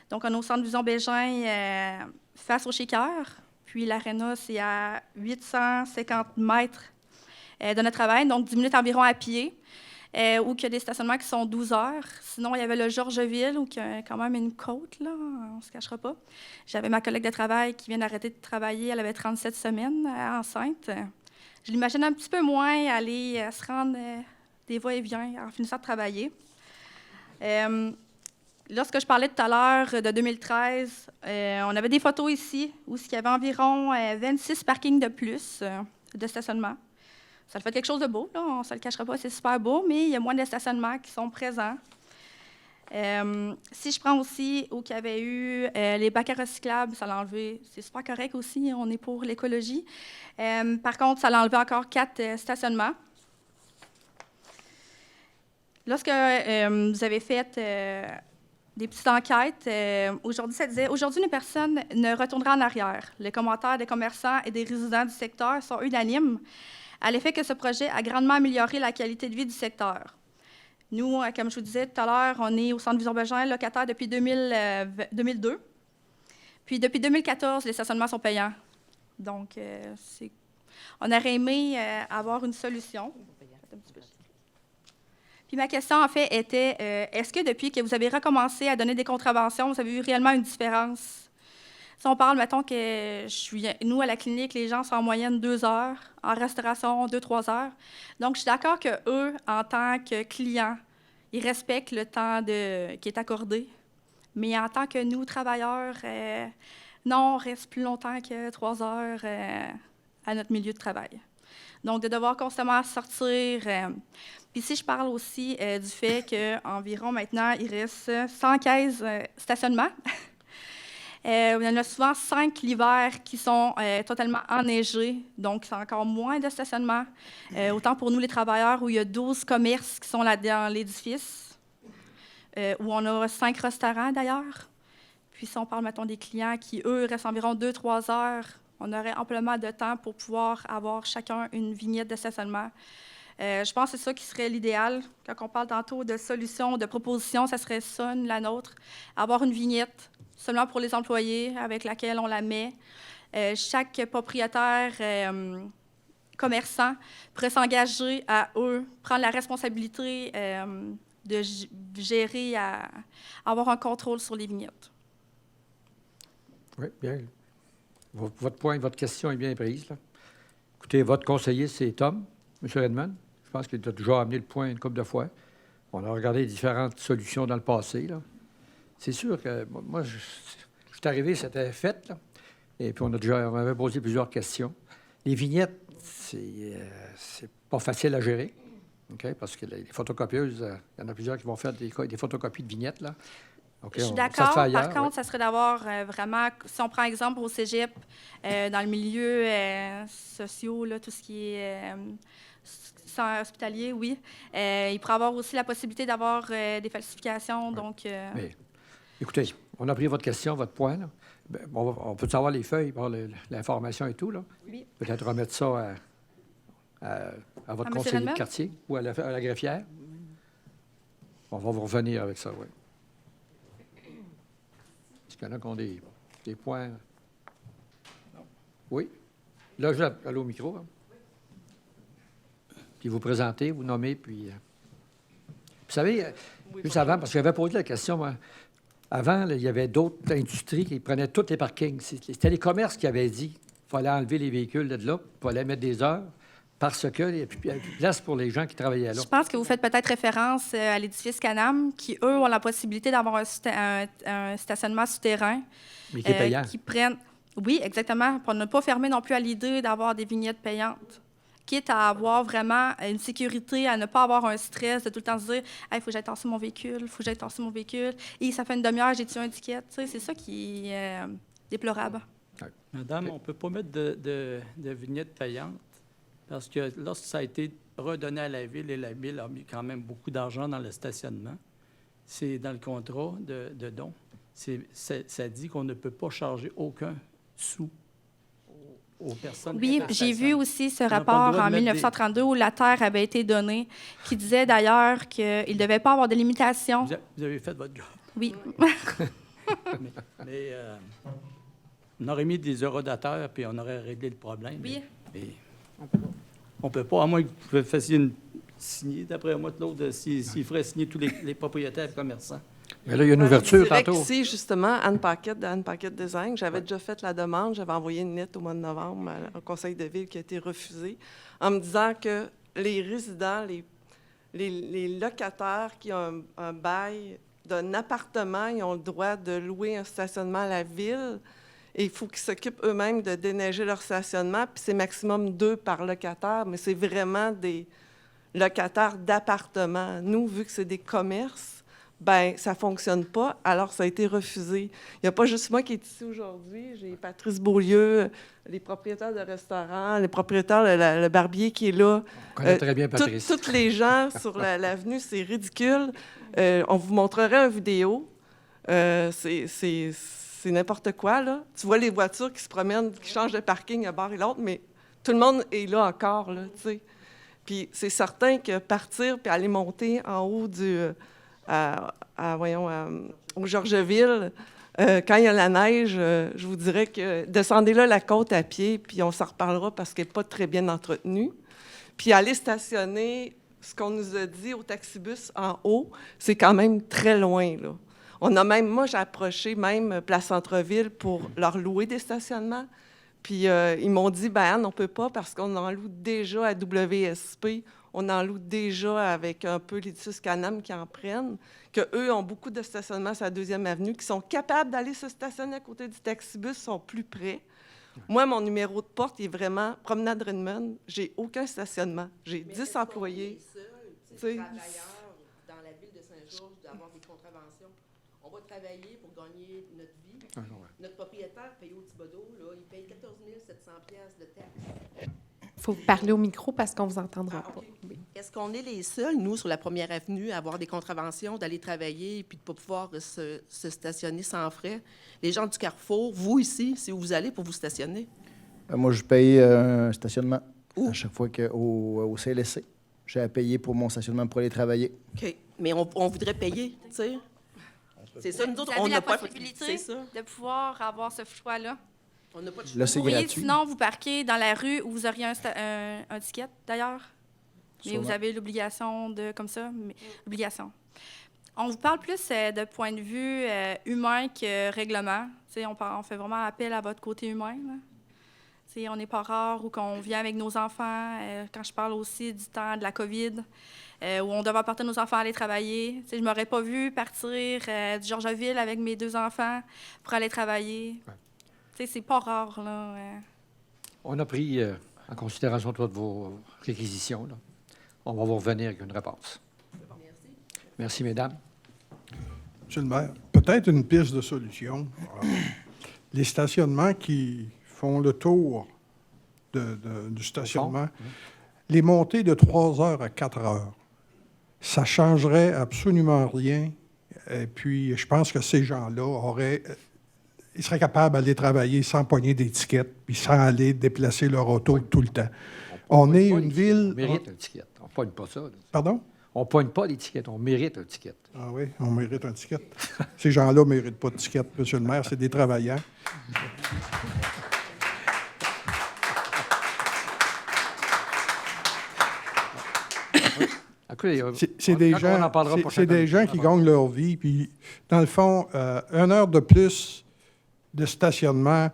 Donc, on est au Centre Vision Bégin face au Shaker. Puis l'Aréna, c'est à 850 mètres de notre travail, donc 10 minutes environ à pied, où il y a des stationnements qui sont 12 heures. Sinon, il y avait le Georgeville, où il y a quand même une côte, là, on ne se cachera pas. J'avais ma collègue de travail qui vient d'arrêter de travailler, elle avait 37 semaines, enceinte. Je l'imagine un petit peu moins aller se rendre des va-et-vient en finissant de travailler. Lorsque je parlais tout à l'heure de 2013, on avait des photos ici où il y avait environ 26 parkings de plus de stationnement. Ça fait quelque chose de beau, là, on ne se le cachera pas, c'est super beau, mais il y a moins de stationnements qui sont présents. Si je prends aussi où il y avait eu les bacs à recyclables, ça l'a enlevé, c'est super correct aussi, on est pour l'écologie. Par contre, ça l'a enlevé encore 4 stationnements. Lorsque vous avez fait des petites enquêtes. Aujourd'hui, ça disait « Aujourd'hui, une personne ne retournera en arrière. Les commentaires des commerçants et des résidents du secteur sont unanimes à l'effet que ce projet a grandement amélioré la qualité de vie du secteur. Nous, comme je vous disais tout à l'heure, on est au Centre Vision-Beaujon locataire depuis 2002. Puis depuis 2014, les stationnements sont payants. Donc, on aurait aimé avoir une solution. Puis ma question, en fait, était, est-ce que depuis que vous avez recommencé à donner des contraventions, vous avez eu réellement une différence? Si on parle, mettons que nous, à la clinique, les gens sont en moyenne 2 heures, en restauration, 2-3 heures. Donc, je suis d'accord qu'eux, en tant que clients, ils respectent le temps qui est accordé. Mais en tant que nous, travailleurs, non, on reste plus longtemps que 3 heures à notre milieu de travail. Donc, de devoir constamment sortir. Puis si je parle aussi du fait qu'environ maintenant, il reste 115 stationnements. Il y en a souvent 5 l'hiver qui sont totalement enneigés, donc c'est encore moins de stationnement. Autant pour nous, les travailleurs, où il y a 12 commerces qui sont là dans l'édifice, où on a 5 restaurants d'ailleurs. Puis si on parle, mettons, des clients qui, eux, restent environ 2-3 heures, on aurait amplement de temps pour pouvoir avoir chacun une vignette de stationnement. Je pense que c'est ça qui serait l'idéal. Quand on parle tantôt de solutions, de propositions, ça serait ça, la nôtre. Avoir une vignette seulement pour les employés avec laquelle on la met. Chaque propriétaire commerçant pourrait s'engager à eux, prendre la responsabilité de gérer, à avoir un contrôle sur les vignettes. Oui, bien. Votre point, votre question est bien prise, là. Écoutez, votre conseiller, c'est Tom, M. Redmond. Je pense qu'il a déjà amené le point une couple de fois. On a regardé différentes solutions dans le passé, là. C'est sûr que moi, je suis arrivé, c'était fait, là. Et puis on avait posé plusieurs questions. Les vignettes, c'est pas facile à gérer, OK? Parce que les photocopieuses, il y en a plusieurs qui vont faire des photocopies de vignettes, là. Okay, je suis d'accord. Par contre, ça serait d'avoir vraiment, si on prend exemple au cégep, dans le milieu social, là, tout ce qui est hospitalier, oui, il pourrait avoir aussi la possibilité d'avoir des falsifications. Donc, mais, écoutez, on a pris votre question, votre point. Là. Ben, on peut savoir les feuilles, l'information et tout, là? Oui. Peut-être remettre ça à votre conseiller de quartier ou à la greffière. On va vous revenir avec ça, oui. Est-ce qu'il y en a qui ont des points? Non. Oui. Là, je vais aller au micro. Hein. Puis vous présentez, vous nommez, puis... Vous savez, juste avant, parce que j'avais posé la question, moi, avant, là, il y avait d'autres industries qui prenaient tous les parkings. C'était les commerces qui avaient dit qu'il fallait enlever les véhicules de là, il fallait mettre des heures, parce qu'il n'y a plus de place pour les gens qui travaillaient là. Je pense que vous faites peut-être référence à l'édifice Canam, qui, eux, ont la possibilité d'avoir un stationnement souterrain. Mais qui est payant. Qui prennent... Oui, exactement. Pour ne pas fermer non plus à l'idée d'avoir des vignettes payantes. Quitte à avoir vraiment une sécurité, à ne pas avoir un stress de tout le temps se dire « il faut que j'aille tasser mon véhicule, il faut que j'aille tasser mon véhicule. Et ça fait une demi-heure, j'ai tué un ticket. » C'est ça qui est déplorable. Madame, on ne peut pas mettre de vignettes payantes. Parce que lorsque ça a été redonné à la Ville, et la Ville a mis quand même beaucoup d'argent dans le stationnement, c'est dans le contrat de don. Ça dit qu'on ne peut pas charger aucun sou aux personnes. Oui, j'ai vu aussi ce rapport en 1932 où la terre avait été donnée, qui disait d'ailleurs qu'il ne devait pas avoir de limitation. Vous avez fait votre job. Oui. mais on aurait mis des eurodateurs, puis on aurait réglé le problème. Oui. Mais on peut pas, à moins que vous fassiez signer, d'après moi, de l'autre, s'il ferait signer tous les propriétaires et commerçants. Mais là, il y a une ouverture tantôt. Ici, justement, Anne Paquette de Anne Paquette Design, j'avais déjà fait la demande, j'avais envoyé une lettre au mois de novembre au conseil de ville qui a été refusée, en me disant que les résidents, les locataires qui ont un bail d'un appartement, ils ont le droit de louer un stationnement à la ville. Et il faut qu'ils s'occupent eux-mêmes de déneiger leur stationnement, puis c'est maximum 2 par locataire, mais c'est vraiment des locataires d'appartements. Nous, vu que c'est des commerces, bien, ça ne fonctionne pas, alors ça a été refusé. Il n'y a pas juste moi qui est ici aujourd'hui, j'ai Patrice Beaulieu, les propriétaires de restaurants, les propriétaires, le barbier qui est là. On connaît très bien Patrice. Toutes les gens sur l'avenue, c'est ridicule. On vous montrerait une vidéo. C'est n'importe quoi, là. Tu vois les voitures qui se promènent, qui changent de parking à bord et l'autre, mais tout le monde est là encore, là, tu sais. Puis c'est certain que partir puis aller monter en haut au Georgeville, quand il y a la neige, je vous dirais que descendez là la côte à pied, puis on s'en reparlera parce qu'elle n'est pas très bien entretenue. Puis aller stationner, ce qu'on nous a dit au taxibus en haut, c'est quand même très loin, là. Moi, j'ai approché même Place Centre-Ville pour leur louer des stationnements. Puis ils m'ont dit, Anne, on ne peut pas parce qu'on en loue déjà à WSP, on en loue déjà avec un peu l'Éditus Canam qui en prennent, qu'eux ont beaucoup de stationnements sur la 2e avenue, qui sont capables d'aller se stationner à côté du taxibus, sont plus près. Moi, mon numéro de porte est vraiment Promenade Redmond. J'ai aucun stationnement. J'ai 10 employés. Travailleurs dans la ville de Saint-Georges d'avoir des contraventions. On va travailler pour gagner notre vie. Notre propriétaire paye au Thibodeau, là, il paye 14 700 $ de taxes. Il faut parler au micro parce qu'on ne vous entendra pas. Oui. Est-ce qu'on est les seuls, nous, sur la 1e avenue, à avoir des contraventions, d'aller travailler et puis de ne pas pouvoir se stationner sans frais? Les gens du Carrefour, vous ici, si vous allez pour vous stationner? Moi, je paye un stationnement à chaque fois au CLSC. J'ai à payer pour mon stationnement pour aller travailler. OK. Mais on voudrait payer, tu sais. C'est ça, nous autres, on n'a pas la possibilité de pouvoir avoir ce choix-là. On n'a pas de choix. Là, c'est gratuit. Sinon, vous parquez dans la rue où vous auriez un ticket, d'ailleurs. Mais vous avez l'obligation de, comme ça, obligation. On vous parle plus de point de vue humain que règlement. On fait vraiment appel à votre côté humain, là. On n'est pas rare ou qu'on vient avec nos enfants. Quand je parle aussi du temps de la COVID, où on devait apporter nos enfants à aller travailler. Je ne m'aurais pas vu partir du Georgeville avec mes 2 enfants pour aller travailler. Ouais. C'est pas rare, là. On a pris en considération toutes vos réquisitions, là. On va vous revenir avec une réponse. Merci. Merci, mesdames. Monsieur le maire, peut-être une piste de solution. Les stationnements qui font le tour du stationnement, les montées de 3 heures à 4 heures, ça ne changerait absolument rien. Et puis, je pense que ces gens-là ils seraient capables d'aller travailler sans pogner d'étiquette, puis sans aller déplacer leur auto tout le temps. On est une ville... On mérite un ticket. On ne pogne pas ça. Là. Pardon? On ne pogne pas l'étiquette, on mérite un ticket. Ah oui, on mérite un ticket. Ces gens-là ne méritent pas de ticket, monsieur le maire, c'est des travailleurs. C'est des gens qui gagnent leur vie. Puis, dans le fond, 1 heure de plus de stationnement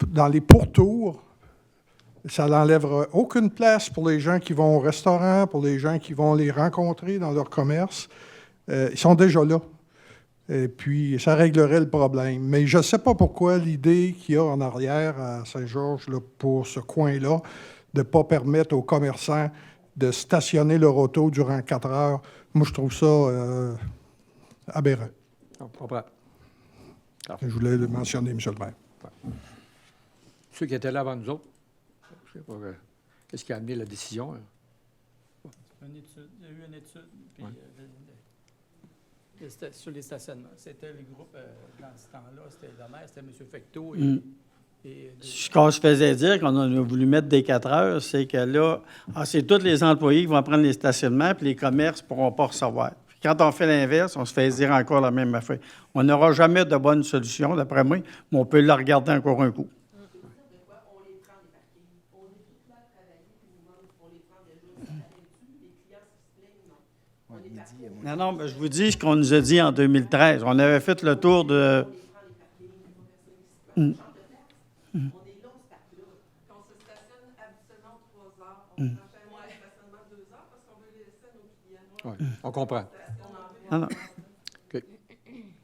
dans les pourtours, ça n'enlèvera aucune place pour les gens qui vont au restaurant, pour les gens qui vont les rencontrer dans leur commerce. Ils sont déjà là. Et puis, ça réglerait le problème. Mais je ne sais pas pourquoi l'idée qu'il y a en arrière à Saint-Georges, là, pour ce coin-là, de ne pas permettre aux commerçants de stationner leur auto durant 4 heures, moi, je trouve ça aberrant. Je voulais le mentionner, M. le maire. Ouais. Ceux qui étaient là avant nous autres, je ne sais pas qu'est-ce qui a amené la décision. Hein? Il y a eu une étude puis, sur les stationnements. C'était les groupes, dans ce temps-là, c'était le maire, c'était M. Fecteau Ce qu'on se faisait dire, qu'on a voulu mettre des 4 heures, c'est que là, c'est tous les employés qui vont prendre les stationnements, puis les commerces ne pourront pas recevoir. Puis quand on fait l'inverse, on se fait dire encore la même affaire. On n'aura jamais de bonne solution, d'après moi, mais on peut la regarder encore un coup. Non, mais je vous dis ce qu'on nous a dit en 2013. On avait fait le tour de... On est long, ce parc-là. Quand on se stationne habituellement 3 heures, on fait moins de stationnement 2 heures parce qu'on veut laisser à nos clients. Oui, on comprend. Non. Okay.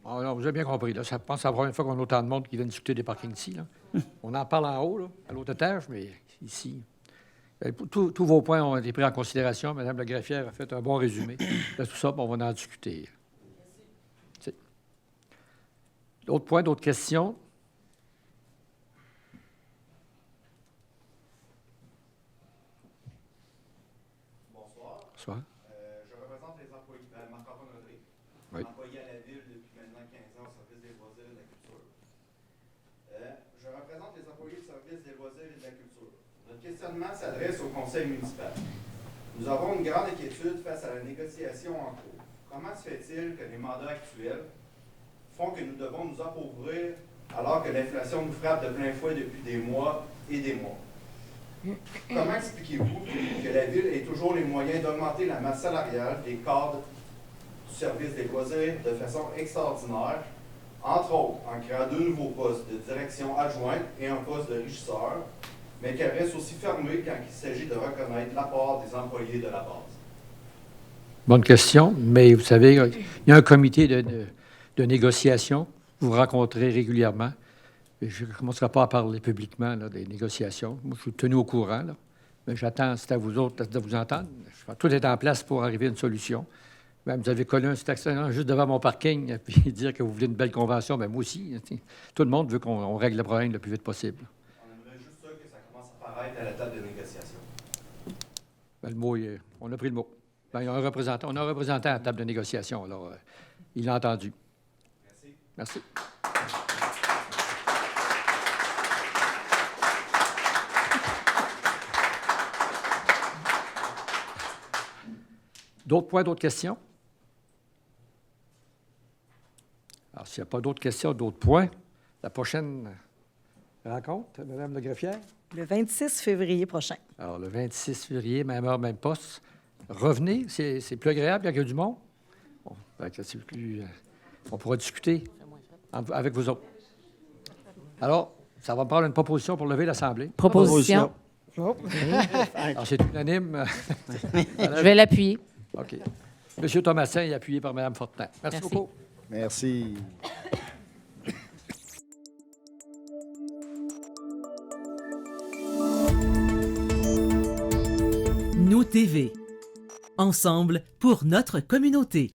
Oh, non, vous avez bien compris. Là. Je pense que c'est la première fois qu'on a autant de monde qui vient discuter des parkings ici. Là. On en parle en haut, là, à l'autre étage, mais ici... Tous vos points ont été pris en considération. Mme la greffière a fait un bon résumé de tout ça, on va en discuter. Merci. D'autres points, d'autres questions? Bonsoir. Bonsoir. Je représente les employés, Marc-Antoine Rodrigue. Oui. Employé à la ville depuis maintenant 15 ans au Office des loisirs et de la culture. Notre questionnement s'adresse au conseil municipal. Nous avons une grande inquiétude face à la négociation en cours. Comment se fait-il que les mandats actuels font que nous devons nous appauvrir alors que l'inflation nous frappe de plein fouet depuis des mois et des mois? Comment expliquez-vous que la Ville ait toujours les moyens d'augmenter la masse salariale des cadres du service des loisirs de façon extraordinaire, entre autres en créant 2 nouveaux postes de direction adjointe et un poste de régisseur, mais qu'elle reste aussi fermée quand il s'agit de reconnaître l'apport des employés de la base? Bonne question, mais vous savez, il y a un comité de négociation. Vous vous rencontrez régulièrement. Je ne commencerai pas à parler publiquement là, des négociations. Moi, je suis tenu au courant. Là. Mais j'attends, c'est à vous autres de vous entendre. Tout est en place pour arriver à une solution. Même, vous avez collé un stationnement juste devant mon parking et dire que vous voulez une belle convention. Bien, moi aussi. Tout le monde veut qu'on règle le problème le plus vite possible. On aimerait juste ça que ça commence à apparaître à la table de négociation. Bien, le mot, on a pris le mot. Bien, il y a un représentant, on a un représentant à la table de négociation. Alors, il l'a entendu. Merci. Merci. D'autres points, d'autres questions? Alors, s'il n'y a pas d'autres questions, d'autres points, la prochaine rencontre, Mme Le Greffière? Le 26 février prochain. Alors, le 26 février, même heure, même poste. Revenez, c'est plus agréable quand il y a du monde. Bon, c'est plus, on pourra discuter avec vous autres. Alors, ça va me prendre une proposition pour lever l'Assemblée. Proposition. Alors, c'est unanime. Je vais l'appuyer. OK. M. Thomasin est appuyé par Mme Fortin. Merci beaucoup. Merci. Nous TV. Ensemble pour notre communauté.